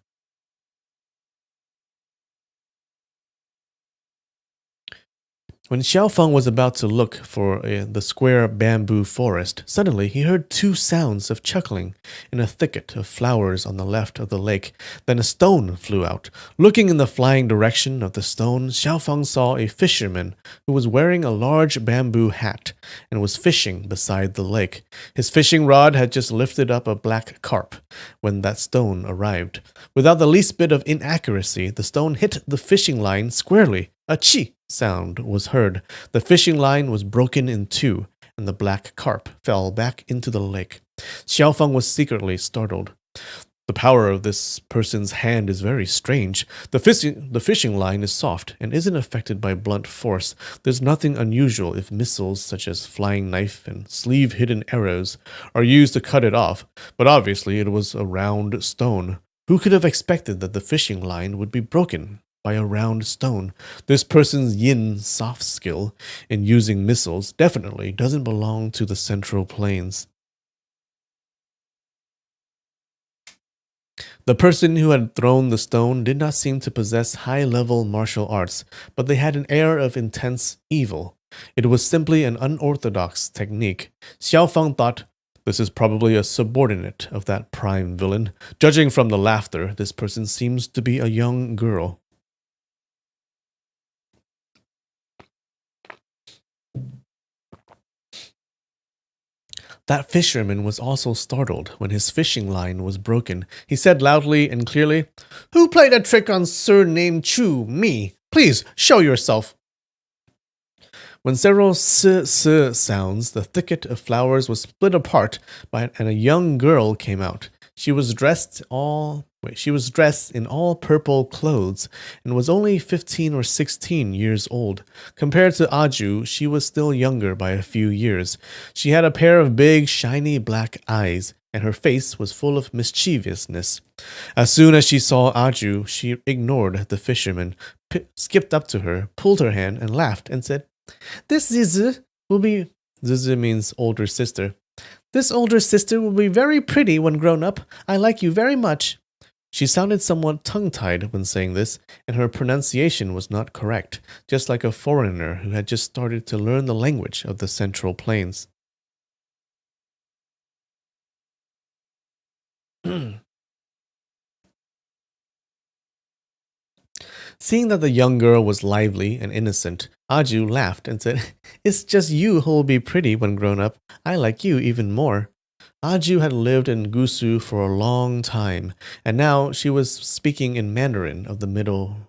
When Xiaofeng was about to look for the square bamboo forest, suddenly he heard 2 sounds of chuckling in a thicket of flowers on the left of the lake. Then a stone flew out. Looking in the flying direction of the stone, Xiaofeng saw a fisherman who was wearing a large bamboo hat and was fishing beside the lake. His fishing rod had just lifted up a black carp when that stone arrived. Without the least bit of inaccuracy, the stone hit the fishing line squarely. A chi sound was heard. The fishing line was broken in 2, and the black carp fell back into the lake. Xiaofeng was secretly startled. The power of this person's hand is very strange. The fishing line is soft and isn't affected by blunt force. There's nothing unusual if missiles such as flying knife and sleeve-hidden arrows are used to cut it off, but obviously it was a round stone. Who could have expected that the fishing line would be broken by a round stone? This person's yin soft skill in using missiles definitely doesn't belong to the Central Plains. The person who had thrown the stone did not seem to possess high-level martial arts, but they had an air of intense evil. It was simply an unorthodox technique. Xiaofeng thought, this is probably a subordinate of that prime villain. Judging from the laughter, this person seems to be a young girl. That fisherman was also startled when his fishing line was broken. He said loudly and clearly, Who played a trick on Sir named Chu? Me. Please, show yourself. When several sounds, the thicket of flowers was split apart, and a young girl came out. She was dressed in all purple clothes and was only 15 or 16 years old. Compared to Aju, she was still younger by a few years. She had a pair of big, shiny black eyes. and her face was full of mischievousness. As soon as she saw Aju, she ignored the fisherman, skipped up to her, pulled her hand, and laughed and said, "This Zizi will be." Zizi means older sister. "This older sister will be very pretty when grown up. I like you very much." She sounded somewhat tongue-tied when saying this, and her pronunciation was not correct, just like a foreigner who had just started to learn the language of the Central Plains. Seeing that the young girl was lively and innocent, Aju laughed and said, "It's just you who will be pretty when grown up. I like you even more." Aju had lived in Gusu for a long time, and now she was speaking in Mandarin of the middle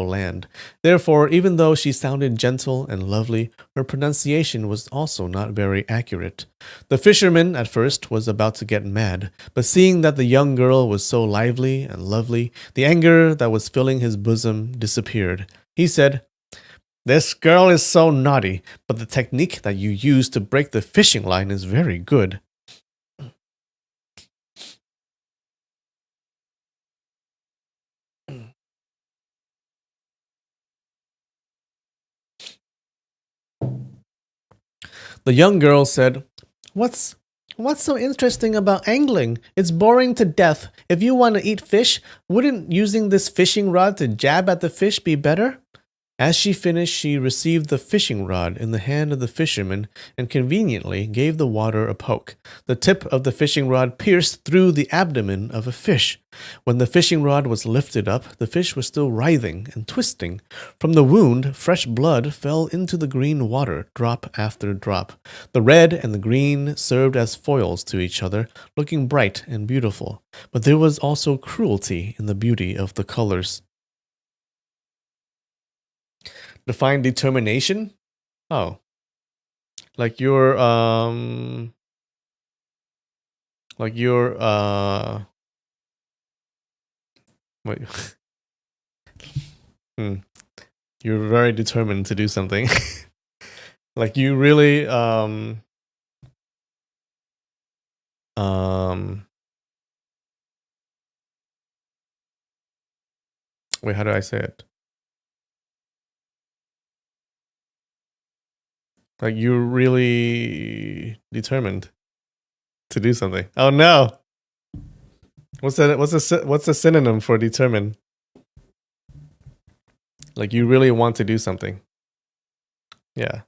land. Therefore, even though she sounded gentle and lovely, her pronunciation was also not very accurate. The fisherman at first was about to get mad, but seeing that the young girl was so lively and lovely, the anger that was filling his bosom disappeared. He said, "This girl is so naughty, but the technique that you use to break the fishing line is very good." The young girl said, What's so interesting about angling? It's boring to death. If you want to eat fish, wouldn't using this fishing rod to jab at the fish be better?" As she finished, she received the fishing rod in the hand of the fisherman and conveniently gave the water a poke. The tip of the fishing rod pierced through the abdomen of a fish. When the fishing rod was lifted up, the fish was still writhing and twisting. From the wound, fresh blood fell into the green water, drop after drop. The red and the green served as foils to each other, looking bright and beautiful. But there was also cruelty in the beauty of the colors. Define determination? Oh, like like wait. Hmm. You're very determined to do something. Like you really um wait, how do I say it? Like you're really determined to do something. Oh no. What's a synonym for determined? Like you really want to do something. Yeah.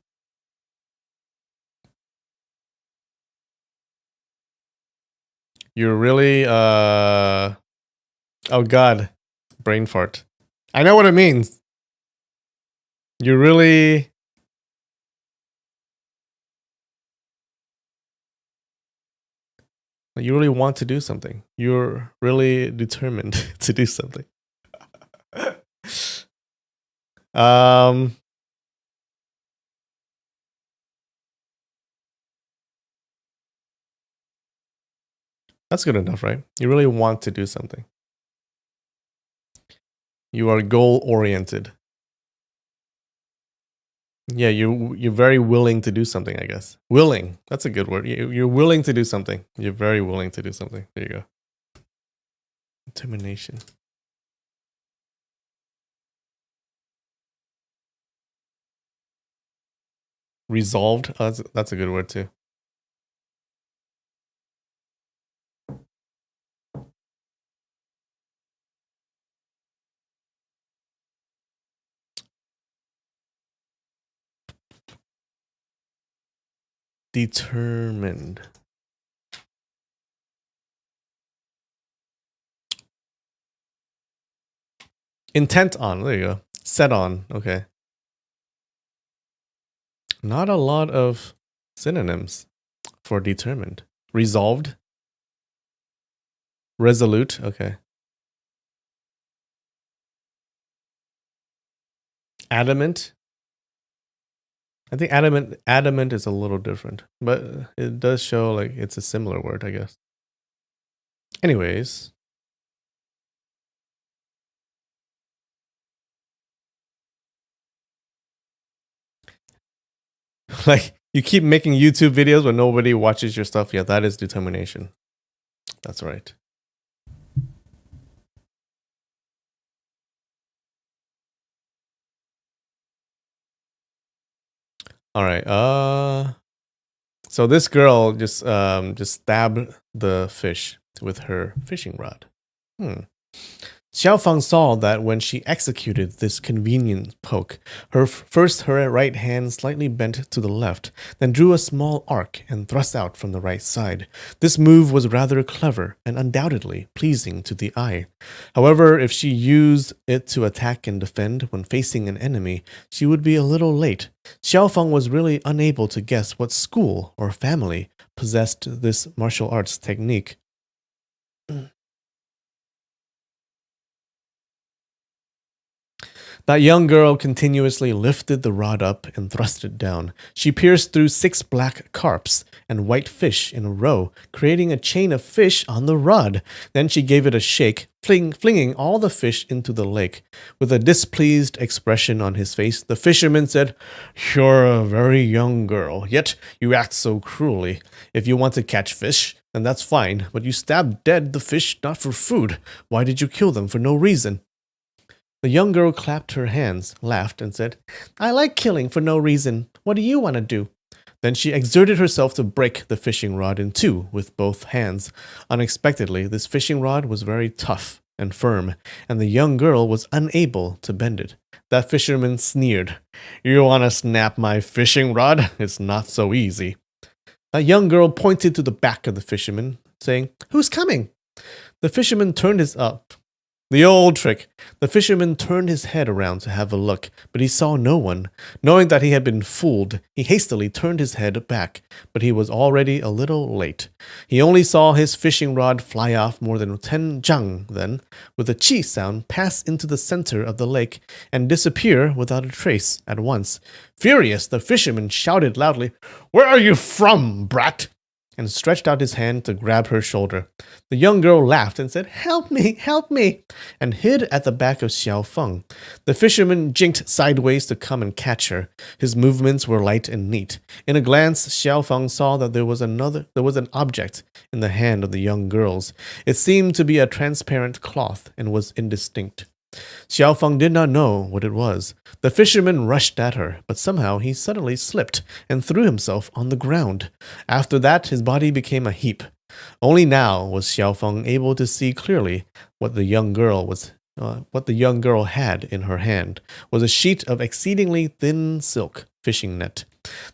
You're really oh god. Brain fart. I know what it means. You really want to do something. You're really determined to do something. um that's good enough, right? You really want to do something. You are goal oriented. Yeah, you're very willing to do something, I guess. Willing. That's a good word. You're willing to do something. You're very willing to do something. There you go. Determination. Resolved. Oh, that's a good word too. Determined. Intent on. There you go. Set on. Okay. Not a lot of synonyms for determined. Resolved. Resolute. Okay. Adamant. I think adamant is a little different, but it does show like it's a similar word, I guess. Anyways, like you keep making YouTube videos but nobody watches your stuff. Yeah, that is determination. That's right. All right. So this girl just stabbed the fish with her fishing rod. Hmm. Xiaofang saw that when she executed this convenient poke, her right hand slightly bent to the left, then drew a small arc and thrust out from the right side. This move was rather clever and undoubtedly pleasing to the eye. However, if she used it to attack and defend when facing an enemy, she would be a little late. Xiaofang was really unable to guess what school or family possessed this martial arts technique. That young girl continuously lifted the rod up and thrust it down. She pierced through 6 black carps and white fish in a row, creating a chain of fish on the rod. Then she gave it a shake, flinging all the fish into the lake. With a displeased expression on his face, the fisherman said, "You're a very young girl, yet you act so cruelly. If you want to catch fish, then that's fine, but you stabbed dead the fish not for food. Why did you kill them for no reason?" The young girl clapped her hands, laughed, and said, "I like killing for no reason. What do you want to do?" Then she exerted herself to break the fishing rod in two with both hands. Unexpectedly, this fishing rod was very tough and firm, and the young girl was unable to bend it. That fisherman sneered, "You want to snap my fishing rod? It's not so easy." That young girl pointed to the back of the fisherman, saying, "Who's coming?" The fisherman turned his up. The old trick. The fisherman turned his head around to have a look, but he saw no one. Knowing that he had been fooled, he hastily turned his head back, but he was already a little late. He only saw his fishing rod fly off more than 10 zhang then, with a chi sound, pass into the center of the lake and disappear without a trace at once. Furious, the fisherman shouted loudly, "Where are you from, brat?" and stretched out his hand to grab her shoulder. The young girl laughed and said, "Help me," and hid at the back of Xiao Feng. The fisherman jinked sideways to come and catch her. His movements were light and neat. In a glance, Xiao Feng saw that there was an object in the hand of the young girl's. It seemed to be a transparent cloth and was indistinct. Xiao Feng did not know what it was. The fisherman rushed at her, but somehow he suddenly slipped and threw himself on the ground. After that, his body became a heap. Only now was Xiao Feng able to see clearly what the young girl had in her hand was a sheet of exceedingly thin silk fishing net.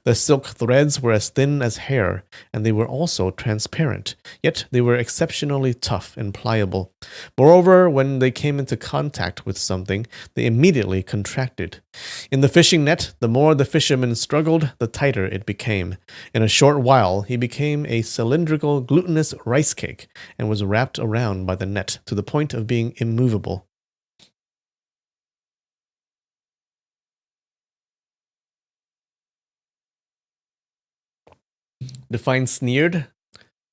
The silk threads were as thin as hair, and they were also transparent, yet they were exceptionally tough and pliable. Moreover, when they came into contact with something, they immediately contracted. In the fishing net, the more the fisherman struggled, the tighter it became. In a short while, he became a cylindrical, glutinous rice cake and was wrapped around by the net to the point of being immovable. Define sneered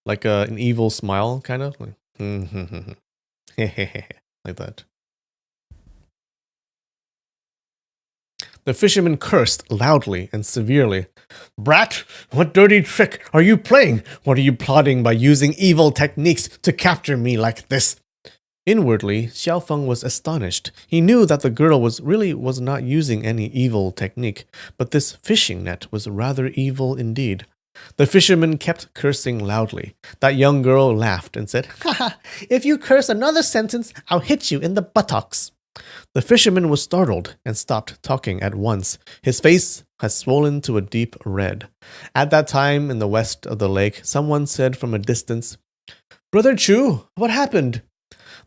like an evil smile, kind of like, like that. The fisherman cursed loudly and severely. "Brat, what dirty trick are you playing? What are you plotting by using evil techniques to capture me like this?" Inwardly, Xiao Feng was astonished. He knew that the girl was not using any evil technique, but this fishing net was rather evil indeed. The fisherman kept cursing loudly. That young girl laughed and said, "Ha ha! If you curse another sentence, I'll hit you in the buttocks." The fisherman was startled and stopped talking at once. His face had swollen to a deep red. At that time, in the west of the lake, someone said from a distance, "Brother Chu, what happened?"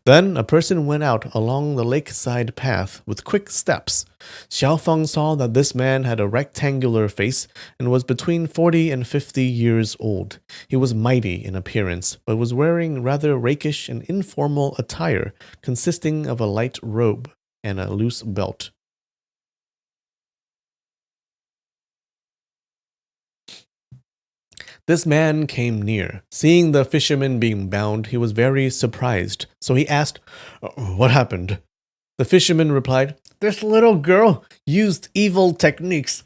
Then a person went out along the lakeside path with quick steps. Xiao Feng saw that this man had a rectangular face and was between 40 and 50 years old. He was mighty in appearance, but was wearing rather rakish and informal attire, consisting of a light robe and a loose belt. This man came near. Seeing the fisherman being bound, he was very surprised. So he asked, "What happened?" The fisherman replied, "This little girl used evil techniques."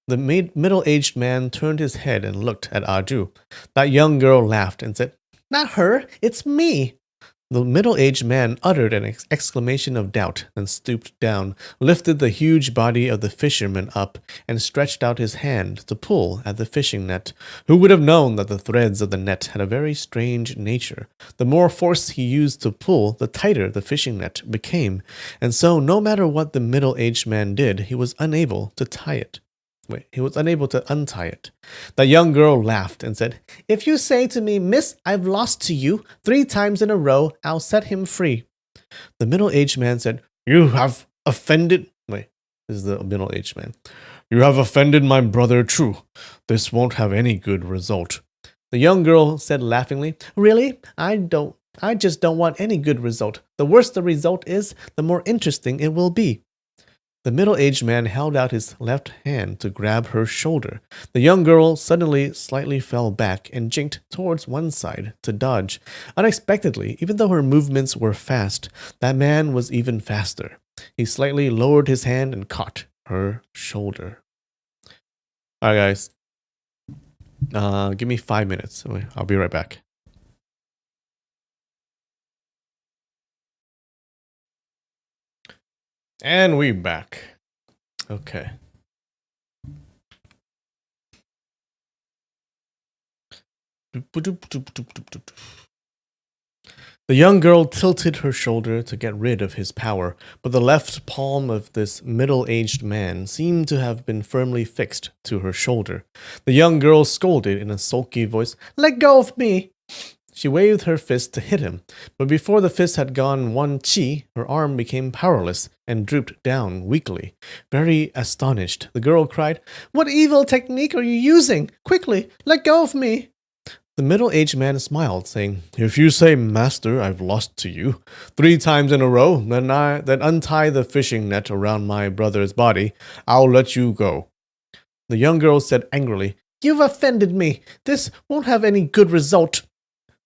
The middle-aged man turned his head and looked at Aju. That young girl laughed and said, Not her, it's me. The middle-aged man uttered an exclamation of doubt, then stooped down, lifted the huge body of the fisherman up, and stretched out his hand to pull at the fishing net. Who would have known that the threads of the net had a very strange nature? The more force he used to pull, the tighter the fishing net became, and so no matter what the middle-aged man did, he was unable to tie it. He was unable to untie it. The young girl laughed and said, "If you say to me, 'Miss, I've lost to you,' 3 times in a row, I'll set him free." The middle-aged man said, "You have offended..." This is the middle-aged man. "You have offended my brother, true. This won't have any good result." The young girl said laughingly, "Really? I just don't want any good result. The worse the result is, the more interesting it will be." The middle-aged man held out his left hand to grab her shoulder. The young girl suddenly slightly fell back and jinked towards one side to dodge. Unexpectedly, even though her movements were fast, that man was even faster. He slightly lowered his hand and caught her shoulder. All right, guys. Give me 5 minutes. I'll be right back. And we back. Okay. The young girl tilted her shoulder to get rid of his power, but the left palm of this middle-aged man seemed to have been firmly fixed to her shoulder. The young girl scolded in a sulky voice, "Let go of me!" She waved her fist to hit him, but before the fist had gone 1 chi, her arm became powerless and drooped down weakly. Very astonished, the girl cried, "What evil technique are you using? Quickly, let go of me!" The middle-aged man smiled, saying, "If you say, 'Master, I've lost to you,' 3 times in a row, then untie the fishing net around my brother's body. I'll let you go." The young girl said angrily, "You've offended me. This won't have any good result."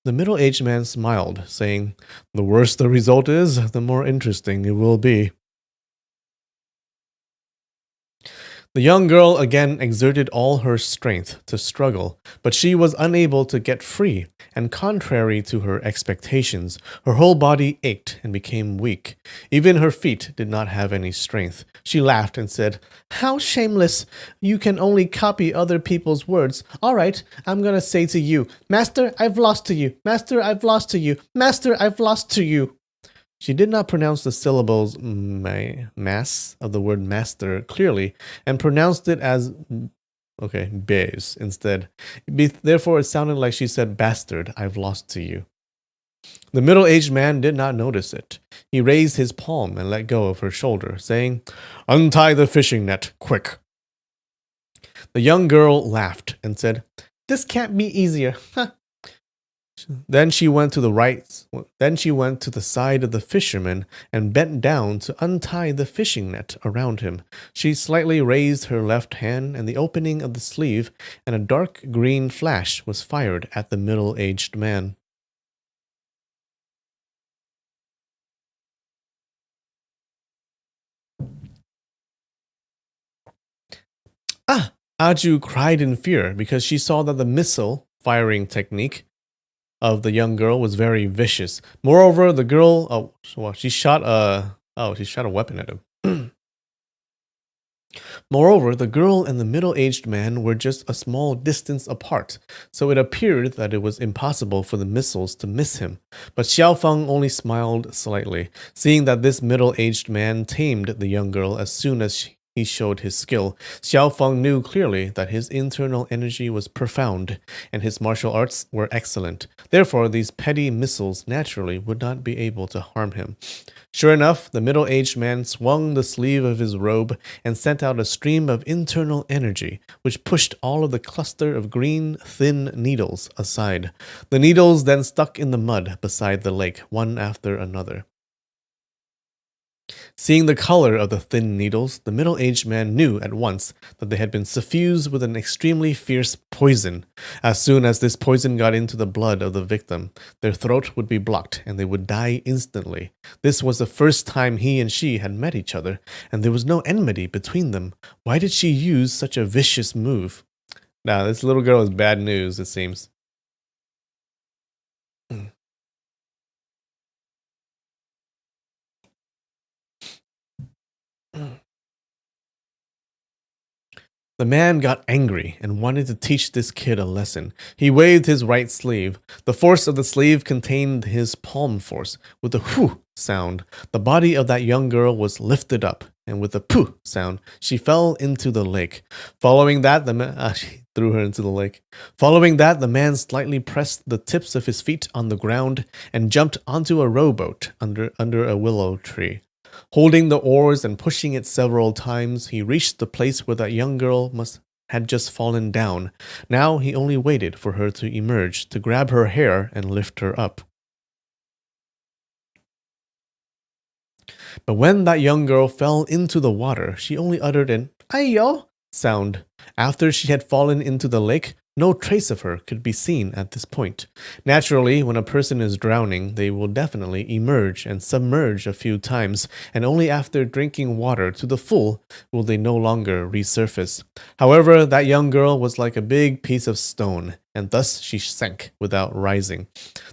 The middle-aged man smiled, saying, "The worse the result is, the more interesting it will be." The young girl again exerted all her strength to struggle, but she was unable to get free, and contrary to her expectations, her whole body ached and became weak. Even her feet did not have any strength. She laughed and said, "How shameless! You can only copy other people's words. All right, I'm going to say to you, 'Master, I've lost to you. Master, I've lost to you. Master, I've lost to you.'" She did not pronounce the syllables mass of the word master clearly and pronounced it as bez instead. Therefore, it sounded like she said, "Bastard, I've lost to you." The middle-aged man did not notice it. He raised his palm and let go of her shoulder, saying, "Untie the fishing net, quick." The young girl laughed and said, "This can't be easier." Then she went to the side of the fisherman and bent down to untie the fishing net around him. She slightly raised her left hand and the opening of the sleeve, and a dark green flash was fired at the middle-aged man. "Ah!" Aju cried in fear because she saw that the missile firing technique of the young girl was very vicious. Moreover, the girl, she shot a weapon at him. Moreover, the girl and the middle-aged man were just a small distance apart, so it appeared that it was impossible for the missiles to miss him. But Xiaofeng only smiled slightly, seeing that this middle-aged man tamed the young girl as soon as he showed his skill. Xiaofeng knew clearly that his internal energy was profound, and his martial arts were excellent. Therefore, these petty missiles naturally would not be able to harm him. Sure enough, the middle-aged man swung the sleeve of his robe and sent out a stream of internal energy, which pushed all of the cluster of green, thin needles aside. The needles then stuck in the mud beside the lake, one after another. Seeing the color of the thin needles, the middle-aged man knew at once that they had been suffused with an extremely fierce poison. As soon as this poison got into the blood of the victim, their throat would be blocked and they would die instantly. This was the first time he and she had met each other, and there was no enmity between them. Why did she use such a vicious move? Now, this little girl is bad news, it seems. The man got angry and wanted to teach this kid a lesson. He waved his right sleeve. The force of the sleeve contained his palm force. With a whew sound, the body of that young girl was lifted up, and with a pooh sound, she fell into the lake. Following that, she threw her into the lake. Following that, the man slightly pressed the tips of his feet on the ground and jumped onto a rowboat under a willow tree. Holding the oars and pushing it several times, he reached the place where that young girl had just fallen down. Now he only waited for her to emerge, to grab her hair and lift her up. But when that young girl fell into the water, she only uttered an "Ayo" sound. After she had fallen into the lake, no trace of her could be seen at this point. Naturally, when a person is drowning, they will definitely emerge and submerge a few times, and only after drinking water to the full will they no longer resurface. However, that young girl was like a big piece of stone, and thus she sank without rising.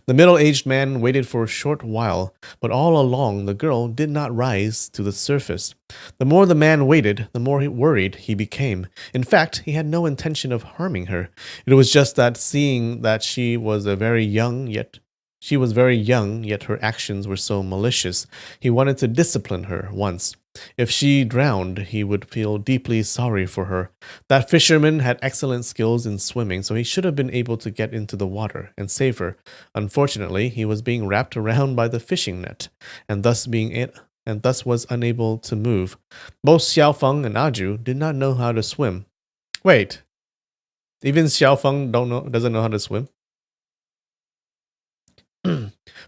The middle-aged man waited for a short while, but all along the girl did not rise to the surface. The more the man waited, the more worried he became. In fact, he had no intention of harming her. It was just that seeing that she was very young, yet her actions were so malicious, he wanted to discipline her once. If she drowned, he would feel deeply sorry for her. That fisherman had excellent skills in swimming, so he should have been able to get into the water and save her. Unfortunately, he was being wrapped around by the fishing net, and thus was unable to move. Both Xiaofeng and Aju did not know how to swim. Wait, even Xiaofeng doesn't know how to swim?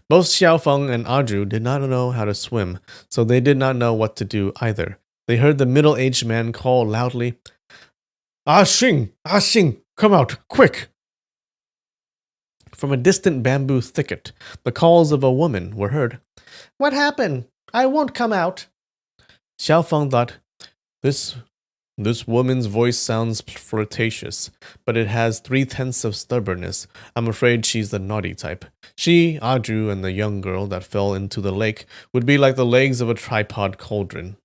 Both Xiaofeng and Aju did not know how to swim, so they did not know what to do either. They heard the middle-aged man call loudly, "Ah Xing, come out, quick!" From a distant bamboo thicket, the calls of a woman were heard. "What happened? I won't come out." Xiaofeng thought, This woman's voice sounds flirtatious, but it has 3/10 of stubbornness. I'm afraid she's the naughty type. She, Aju, and the young girl that fell into the lake would be like the legs of a tripod cauldron.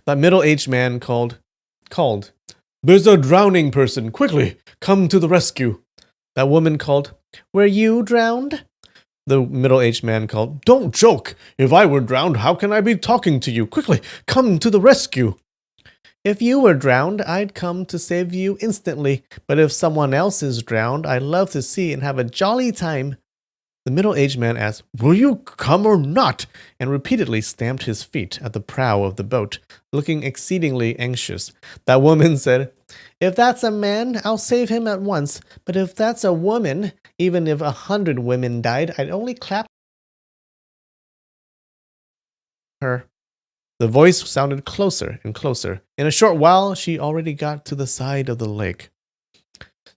That middle-aged man called, "There's a drowning person! Quickly, come to the rescue!" That woman called, "Were you drowned?" The middle-aged man called, "Don't joke! If I were drowned, how can I be talking to you? Quickly, come to the rescue!" "If you were drowned, I'd come to save you instantly. But if someone else is drowned, I'd love to see and have a jolly time." The middle-aged man asked, "Will you come or not?" and repeatedly stamped his feet at the prow of the boat, looking exceedingly anxious. That woman said, "If that's a man, I'll save him at once. But if that's a woman, even if 100 women died, I'd only clap her." The voice sounded closer and closer. In a short while, she already got to the side of the lake.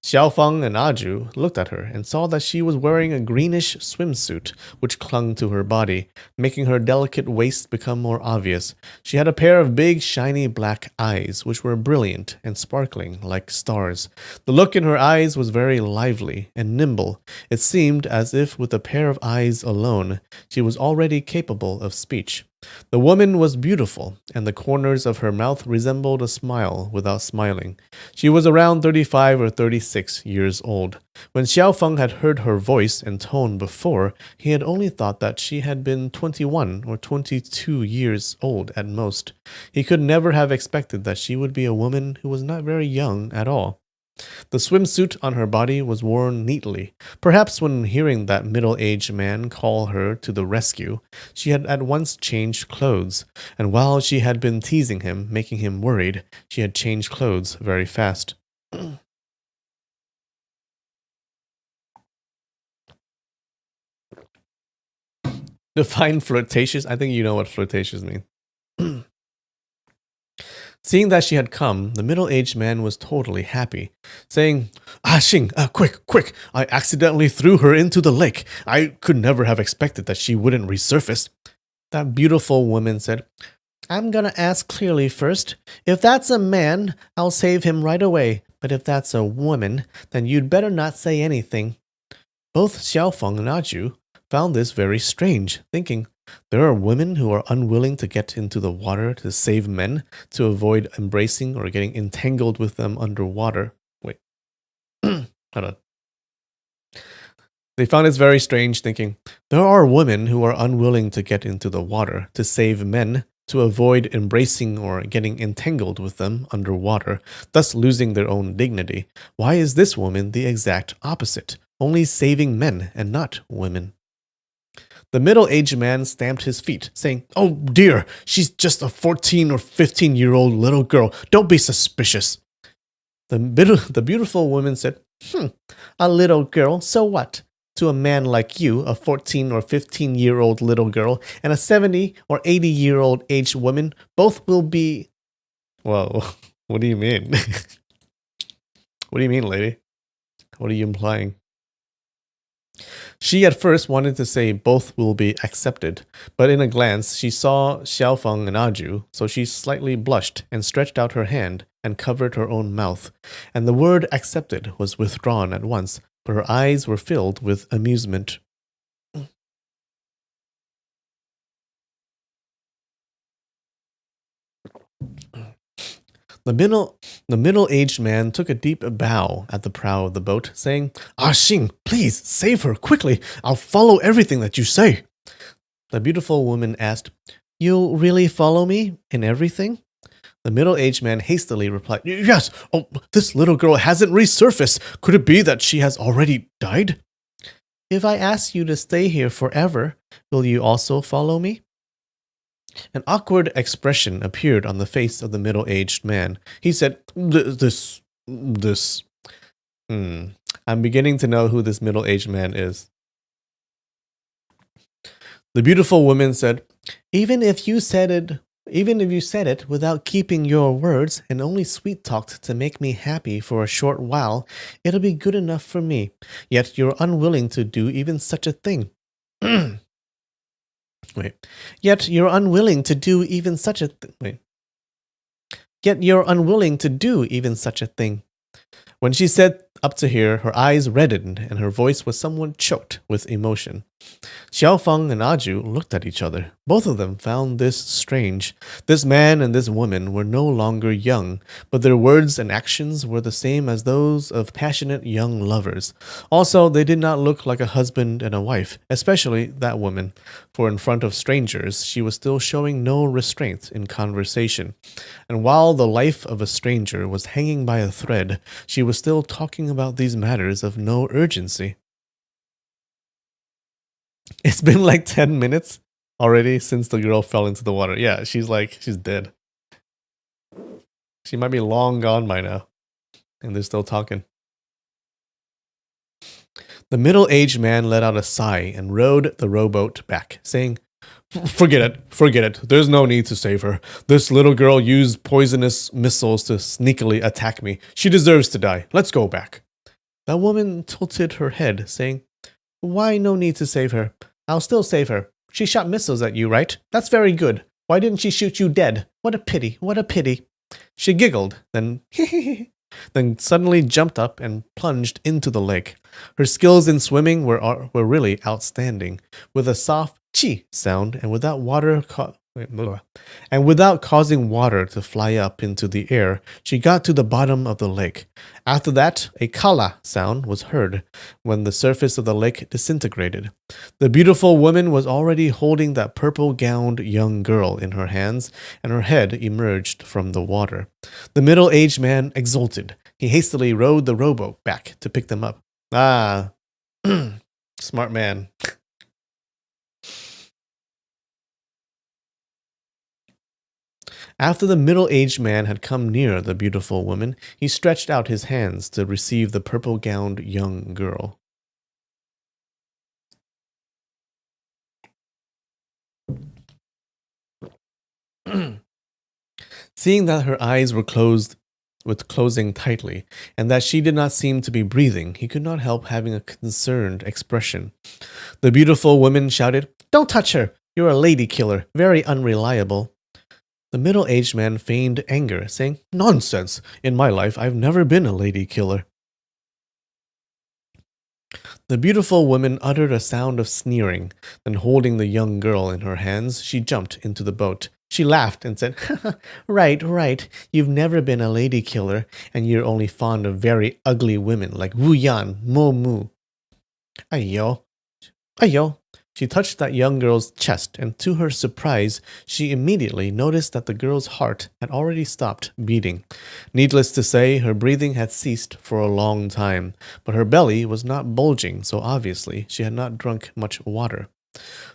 Xiaofeng and Aju looked at her and saw that she was wearing a greenish swimsuit which clung to her body, making her delicate waist become more obvious. She had a pair of big, shiny black eyes which were brilliant and sparkling like stars. The look in her eyes was very lively and nimble. It seemed as if with a pair of eyes alone, she was already capable of speech. The woman was beautiful, and the corners of her mouth resembled a smile without smiling. She was around 35 or 36 years old. When Xiaofeng had heard her voice and tone before, he had only thought that she had been 21 or 22 years old at most. He could never have expected that she would be a woman who was not very young at all. The swimsuit on her body was worn neatly. Perhaps when hearing that middle-aged man call her to the rescue, she had at once changed clothes, and while she had been teasing him, making him worried, she had changed clothes very fast. Define flirtatious? I think you know what flirtatious means. Seeing that she had come, the middle-aged man was totally happy, saying, "Ah Xing, quick, I accidentally threw her into the lake. I could never have expected that she wouldn't resurface." That beautiful woman said, "I'm gonna ask clearly first. If that's a man, I'll save him right away. But if that's a woman, then you'd better not say anything." Both Xiaofeng and Aju found this very strange, thinking, There are women who are unwilling to get into the water to save men, to avoid embracing or getting entangled with them underwater. Wait, hold on. They found this very strange, thinking, there are women who are unwilling to get into the water to save men, to avoid embracing or getting entangled with them underwater, thus losing their own dignity. Why is this woman the exact opposite, only saving men and not women? The middle-aged man stamped his feet, saying, "Oh dear, she's just a 14 or 15-year-old little girl. Don't be suspicious." The beautiful woman said, a little girl, so what? To a man like you, a 14 or 15-year-old little girl, and a 70 or 80-year-old aged woman, both will be... Whoa, what do you mean? What do you mean, lady? What are you implying? She at first wanted to say both will be accepted, but in a glance she saw Xiaofeng and Aju, so she slightly blushed and stretched out her hand and covered her own mouth, and the word accepted was withdrawn at once, but her eyes were filled with amusement. The middle-aged man took a deep bow at the prow of the boat, saying, "Ah Xing, please save her quickly. I'll follow everything that you say." The beautiful woman asked, "You'll really follow me in everything?" The middle-aged man hastily replied, "Yes. Oh, this little girl hasn't resurfaced. Could it be that she has already died?" "If I ask you to stay here forever, will you also follow me?" An awkward expression appeared on the face of the middle-aged man. He said, This. I'm beginning to know who this middle-aged man is." The beautiful woman said, Even if you said it without keeping your words and only sweet-talked to make me happy for a short while, it'll be good enough for me. Yet you're unwilling to do even such a thing." Wait. Yet you're unwilling to do even such a thing. When she said up to here, her eyes reddened and her voice was somewhat choked with emotion. Xiaofeng and Aju looked at each other. Both of them found this strange. This man and this woman were no longer young, but their words and actions were the same as those of passionate young lovers. Also, they did not look like a husband and a wife, especially that woman, for in front of strangers she was still showing no restraint in conversation. And while the life of a stranger was hanging by a thread, she was still talking about these matters of no urgency. It's been like 10 minutes already since the girl fell into the water. Yeah, she's dead. She might be long gone by now. And they're still talking. The middle-aged man let out a sigh and rowed the rowboat back, saying, Forget it. There's no need to save her. This little girl used poisonous missiles to sneakily attack me. She deserves to die. Let's go back." That woman tilted her head, saying, "Why no need to save her? I'll still save her. She shot missiles at you, right? That's very good. Why didn't she shoot you dead? What a pity, what a pity." She giggled, then suddenly jumped up and plunged into the lake. Her skills in swimming were really outstanding. With a soft chi sound and without causing water to fly up into the air, she got to the bottom of the lake. After that, a kala sound was heard when the surface of the lake disintegrated. The beautiful woman was already holding that purple-gowned young girl in her hands, and her head emerged from the water. The middle-aged man exulted. He hastily rowed the rowboat back to pick them up. Ah, smart man. After the middle-aged man had come near the beautiful woman, he stretched out his hands to receive the purple-gowned young girl. Seeing that her eyes were closing tightly, and that she did not seem to be breathing, he could not help having a concerned expression. The beautiful woman shouted, "Don't touch her! You're a lady killer, very unreliable." The middle-aged man feigned anger, saying, "Nonsense! In my life, I've never been a lady killer." The beautiful woman uttered a sound of sneering. Then, holding the young girl in her hands, she jumped into the boat. She laughed and said, Right, right. You've never been a lady killer, and you're only fond of very ugly women like Wu Yan, Mo Mu. Ayo, ayo. She touched that young girl's chest, and to her surprise, she immediately noticed that the girl's heart had already stopped beating. Needless to say, her breathing had ceased for a long time, but her belly was not bulging, so obviously she had not drunk much water.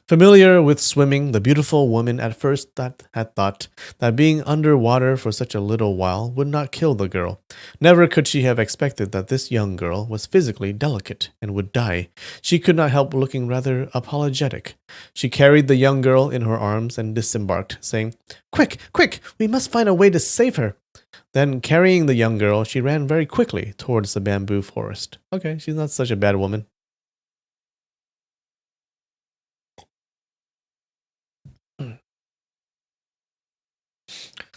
Familiar with swimming, the beautiful woman at first had thought that being under water for such a little while would not kill the girl. Never could she have expected that this young girl was physically delicate and would die. She could not help looking rather apologetic. She carried the young girl in her arms and disembarked, saying, Quick, quick, we must find a way to save her. Then, carrying the young girl, she ran very quickly towards the bamboo forest. Okay, she's not such a bad woman.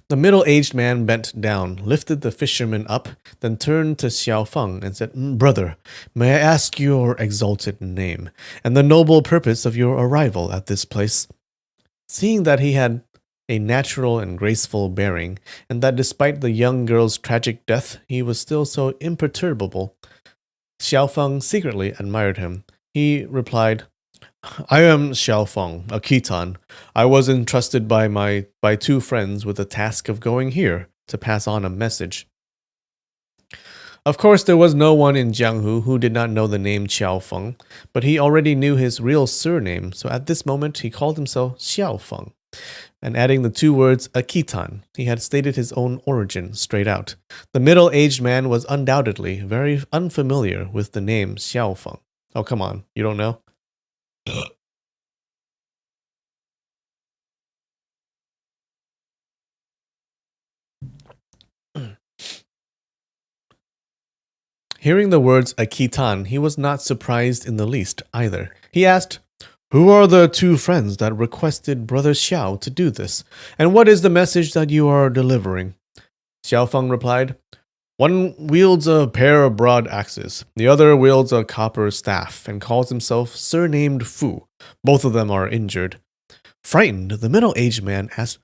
The middle-aged man bent down, lifted the fisherman up, then turned to Xiao Feng and said, Brother, may I ask your exalted name, and the noble purpose of your arrival at this place? Seeing that he had a natural and graceful bearing, and that despite the young girl's tragic death, he was still so imperturbable, Xiao Feng secretly admired him. He replied, I am Xiao Feng, a Khitan. I was entrusted by two friends with the task of going here to pass on a message. Of course, there was no one in Jianghu who did not know the name Xiao Feng, but he already knew his real surname, so at this moment he called himself Xiao Feng. And adding the two words a Khitan, he had stated his own origin straight out. The middle-aged man was undoubtedly very unfamiliar with the name Xiao Feng. Oh, come on, you don't know? Hearing the words a Khitan, he was not surprised in the least either. He asked, Who are the two friends that requested Brother Xiao to do this? And what is the message that you are delivering? Xiao Feng replied, One wields a pair of broad axes, the other wields a copper staff, and calls himself surnamed Fu. Both of them are injured. Frightened, the middle-aged man asked,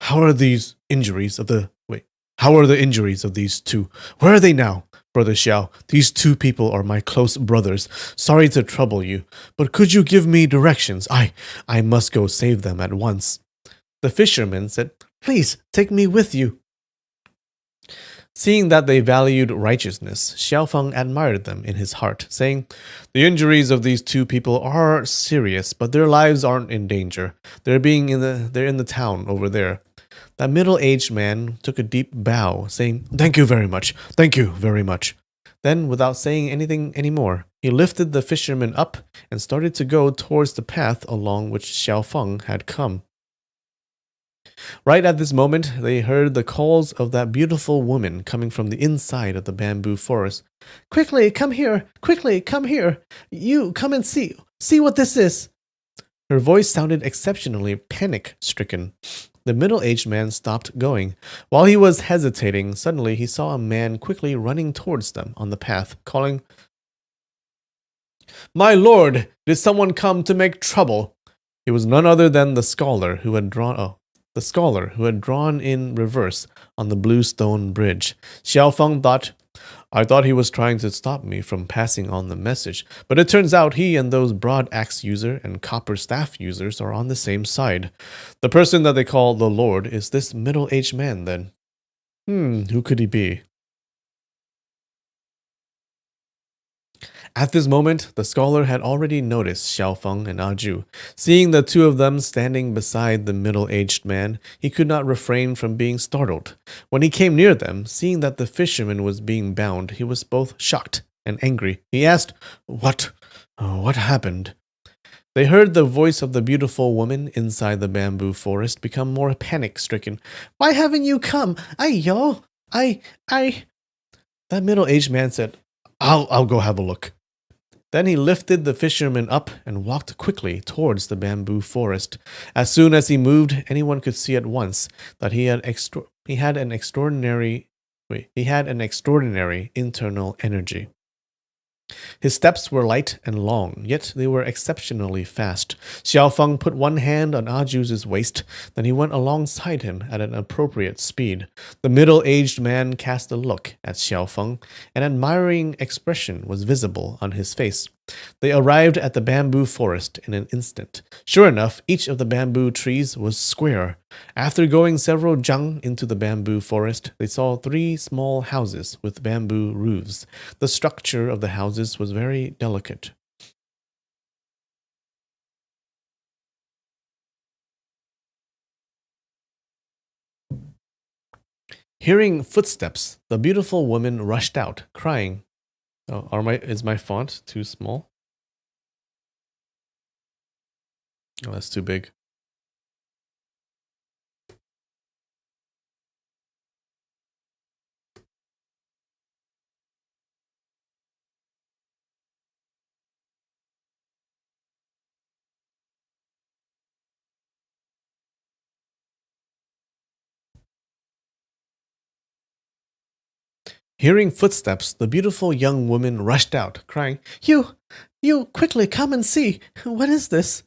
How are these injuries of the... Wait, how are the injuries of these two? Where are they now? Brother Xiao, these two people are my close brothers. Sorry to trouble you, but could you give me directions? I must go save them at once. The fisherman said, Please, take me with you. Seeing that they valued righteousness, Xiao Feng admired them in his heart, saying, The injuries of these two people are serious, but their lives aren't in danger. They're in the town over there. That middle-aged man took a deep bow, saying, Thank you very much. Thank you very much. Then, without saying anything anymore, he lifted the fisherman up and started to go towards the path along which Xiao Feng had come. Right at this moment, they heard the calls of that beautiful woman coming from the inside of the bamboo forest. Quickly, come here! Quickly, come here! You, come and see! See what this is! Her voice sounded exceptionally panic-stricken. The middle-aged man stopped going. While he was hesitating, suddenly he saw a man quickly running towards them on the path, calling, My lord, did someone come to make trouble? It was none other than the scholar who had drawn in reverse on the blue stone bridge. Xiao Feng thought, I thought he was trying to stop me from passing on the message, but it turns out he and those broad axe user and copper staff users are on the same side. The person that they call the Lord is this middle-aged man, then. Who could he be? At this moment, the scholar had already noticed Xiao Feng and Aju. Seeing the two of them standing beside the middle-aged man, he could not refrain from being startled. When he came near them, seeing that the fisherman was being bound, he was both shocked and angry. He asked, What happened? They heard the voice of the beautiful woman inside the bamboo forest become more panic-stricken. Why haven't you come? That middle-aged man said, I'll go have a look. Then he lifted the fisherman up and walked quickly towards the bamboo forest. As soon as he moved, anyone could see at once that he had an extraordinary internal energy. His steps were light and long, yet they were exceptionally fast. Xiao Feng put one hand on Aju's waist, then he went alongside him at an appropriate speed. The middle-aged man cast a look at Xiao Feng. An admiring expression was visible on his face. They arrived at the bamboo forest in an instant. Sure enough, each of the bamboo trees was square. After going several jang into the bamboo forest, they saw 3 small houses with bamboo roofs. The structure of the houses was very delicate. Hearing footsteps, the beautiful woman rushed out, crying. Oh, is my font too small? Oh, that's too big. Hearing footsteps, the beautiful young woman rushed out, crying, You, quickly come and see. What is this?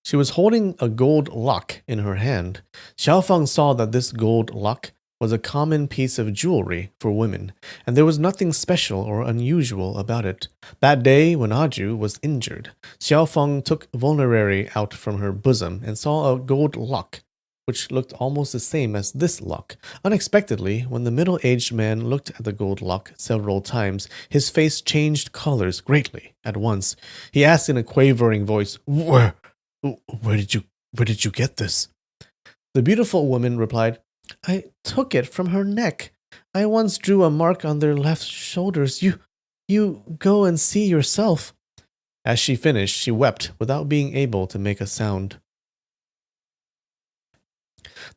She was holding a gold lock in her hand. Xiaofang saw that this gold lock was a common piece of jewelry for women, and there was nothing special or unusual about it. That day, when Aju was injured, Xiaofang took Vulnerary out from her bosom and saw a gold lock, which looked almost the same as this lock. Unexpectedly, when the middle-aged man looked at the gold lock several times, his face changed colors greatly at once. He asked in a quavering voice, Where did you get this? The beautiful woman replied, I took it from her neck. I once drew a mark on their left shoulders. You go and see yourself. As she finished, she wept without being able to make a sound.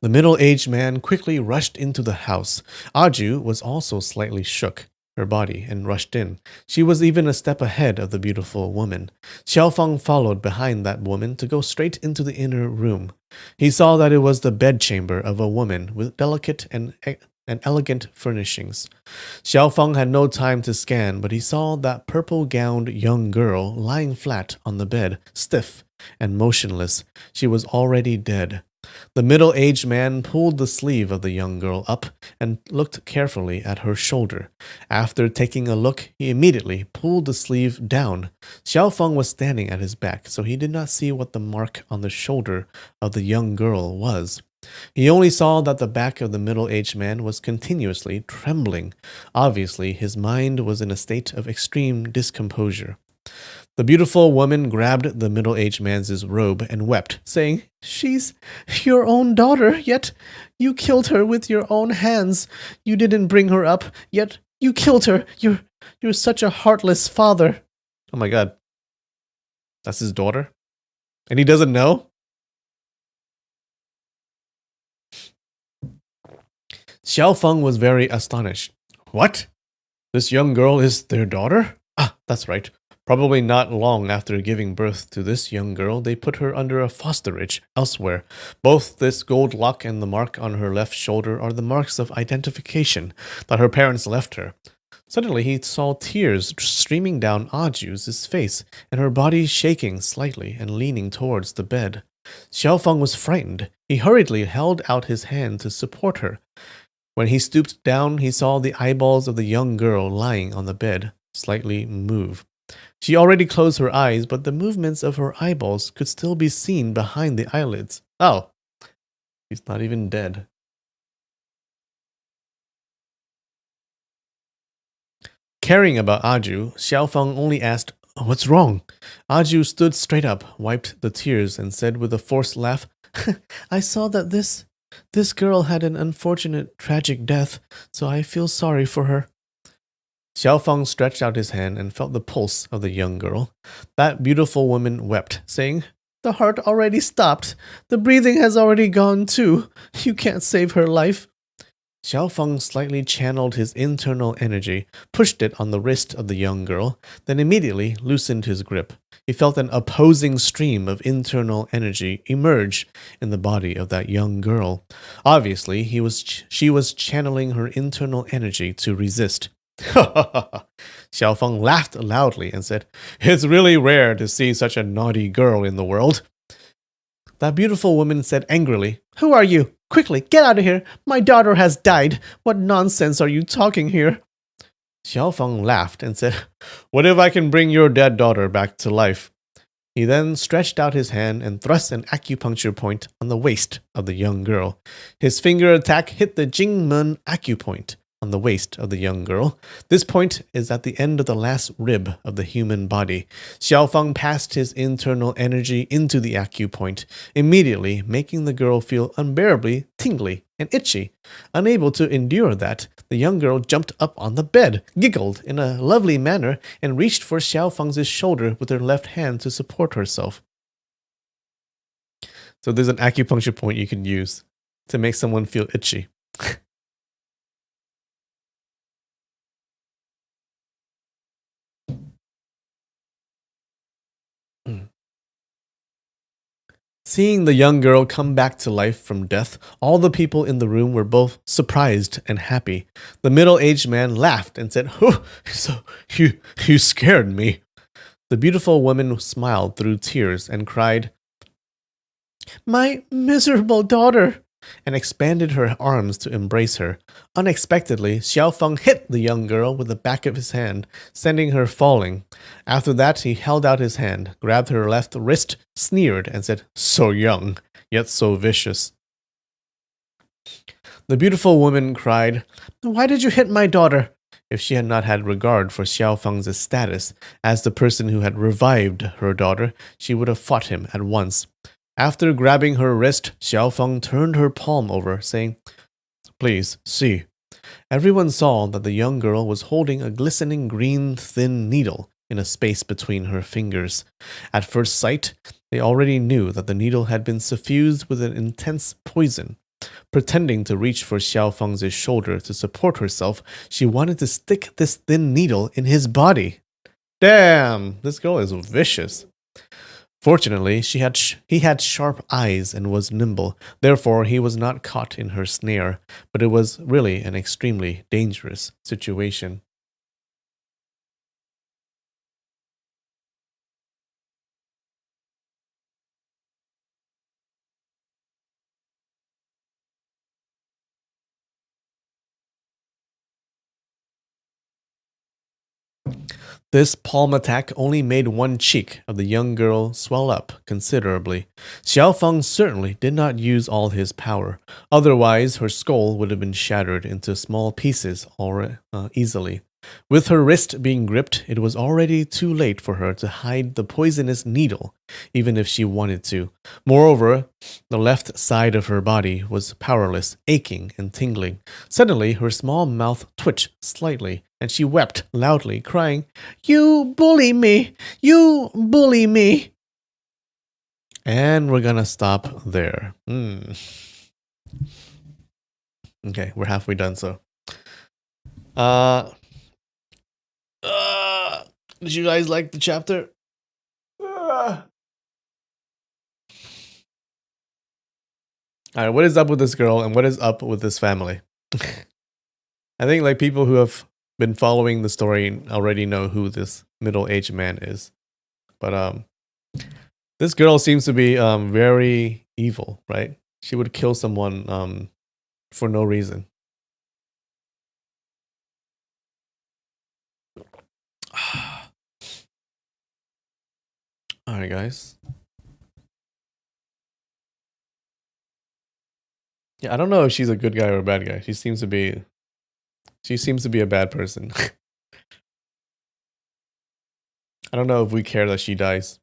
The middle-aged man quickly rushed into the house. Aju was also slightly shook her body and rushed in. She was even a step ahead of the beautiful woman. Xiaofang followed behind that woman to go straight into the inner room. He saw that it was the bedchamber of a woman with delicate and elegant furnishings. Xiaofang had no time to scan, but he saw that purple-gowned young girl lying flat on the bed, stiff and motionless. She was already dead. The middle-aged man pulled the sleeve of the young girl up and looked carefully at her shoulder. After taking a look, he immediately pulled the sleeve down. Xiao Feng was standing at his back, so he did not see what the mark on the shoulder of the young girl was. He only saw that the back of the middle-aged man was continuously trembling. Obviously, his mind was in a state of extreme discomposure. The beautiful woman grabbed the middle-aged man's robe and wept, saying, She's your own daughter, yet you killed her with your own hands. You didn't bring her up, yet you killed her. You're such a heartless father. Oh my god. That's his daughter? And he doesn't know? Xiao Feng was very astonished. What? This young girl is their daughter? Ah, that's right. Probably not long after giving birth to this young girl, they put her under a fosterage elsewhere. Both this gold lock and the mark on her left shoulder are the marks of identification that her parents left her. Suddenly he saw tears streaming down Aju's face, and her body shaking slightly and leaning towards the bed. Xiao Feng was frightened. He hurriedly held out his hand to support her. When he stooped down, he saw the eyeballs of the young girl lying on the bed slightly move. She already closed her eyes, but the movements of her eyeballs could still be seen behind the eyelids. Oh, she's not even dead. Caring about Aju, Xiao Feng only asked, What's wrong? Aju stood straight up, wiped the tears, and said with a forced laugh, I saw that this girl had an unfortunate, tragic death, so I feel sorry for her. Xiao Feng stretched out his hand and felt the pulse of the young girl. That beautiful woman wept, saying, The heart already stopped. The breathing has already gone too. You can't save her life. Xiao Feng slightly channeled his internal energy, pushed it on the wrist of the young girl, then immediately loosened his grip. He felt an opposing stream of internal energy emerge in the body of that young girl. Obviously, she was channeling her internal energy to resist. Xiaofeng laughed loudly and said, "It's really rare to see such a naughty girl in the world." That beautiful woman said angrily, "Who are you? Quickly, get out of here. My daughter has died. What nonsense are you talking here?" Xiaofeng laughed and said, "What if I can bring your dead daughter back to life?" He then stretched out his hand and thrust an acupuncture point on the waist of the young girl. His finger attack hit the Jingmen acupoint on the waist of the young girl. This point is at the end of the last rib of the human body. Xiaofeng passed his internal energy into the acupoint, immediately making the girl feel unbearably tingly and itchy. Unable to endure that, the young girl jumped up on the bed, giggled in a lovely manner, and reached for Xiaofeng's shoulder with her left hand to support herself. So there's an acupuncture point you can use to make someone feel itchy. Seeing the young girl come back to life from death, all the people in the room were both surprised and happy. The middle-aged man laughed and said, "Oh, so you scared me." The beautiful woman smiled through tears and cried, "My miserable daughter," and expanded her arms to embrace her. Unexpectedly, Xiaofeng hit the young girl with the back of his hand, sending her falling. After that, he held out his hand, grabbed her left wrist, sneered, and said, "So young, yet so vicious." The beautiful woman cried, "Why did you hit my daughter?" If she had not had regard for Xiaofeng's status as the person who had revived her daughter, she would have fought him at once. After grabbing her wrist, Xiaofeng turned her palm over, saying, "Please, see." Everyone saw that the young girl was holding a glistening green thin needle in a space between her fingers. At first sight, they already knew that the needle had been suffused with an intense poison. Pretending to reach for Xiaofeng's shoulder to support herself, she wanted to stick this thin needle in his body. Damn, this girl is vicious. Fortunately, he had sharp eyes and was nimble. Therefore, he was not caught in her snare, but it was really an extremely dangerous situation. This palm attack only made one cheek of the young girl swell up considerably. Xiaofeng certainly did not use all his power. Otherwise, her skull would have been shattered into small pieces easily. With her wrist being gripped, it was already too late for her to hide the poisonous needle, even if she wanted to. Moreover, the left side of her body was powerless, aching and tingling. Suddenly, her small mouth twitched slightly, and she wept loudly, crying, "You bully me! You bully me!" And we're gonna stop there. Okay, we're halfway done, so. Uh, did you guys like the chapter? Alright, what is up with this girl and what is up with this family? I think like people who have been following the story already know who this middle-aged man is. But this girl seems to be very evil, right? She would kill someone for no reason. Alright, guys. Yeah, I don't know if she's a good guy or a bad guy. She seems to be a bad person. I don't know if we care that she dies.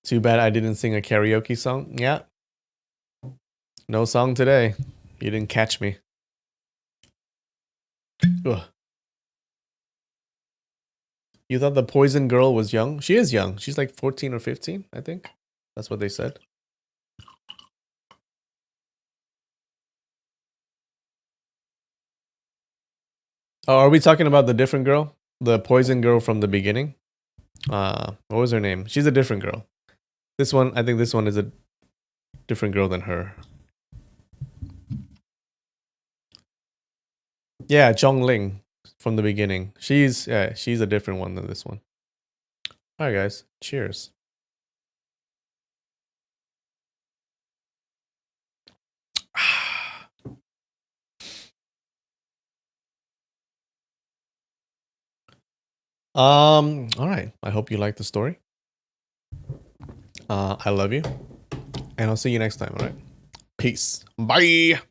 Too bad I didn't sing a karaoke song. Yeah. No song today. You didn't catch me. Ugh. You thought the poison girl was young? She is young. She's like 14 or 15, I think. That's what they said. Oh, are we talking about the different girl? The poison girl from the beginning? What was her name? She's a different girl. This one, I think this one is a different girl than her. Yeah, Zhongling from the beginning. She's a different one than this one. All right, guys. Cheers. All right. I hope you liked the story. I love you. And I'll see you next time, all right? Peace. Bye.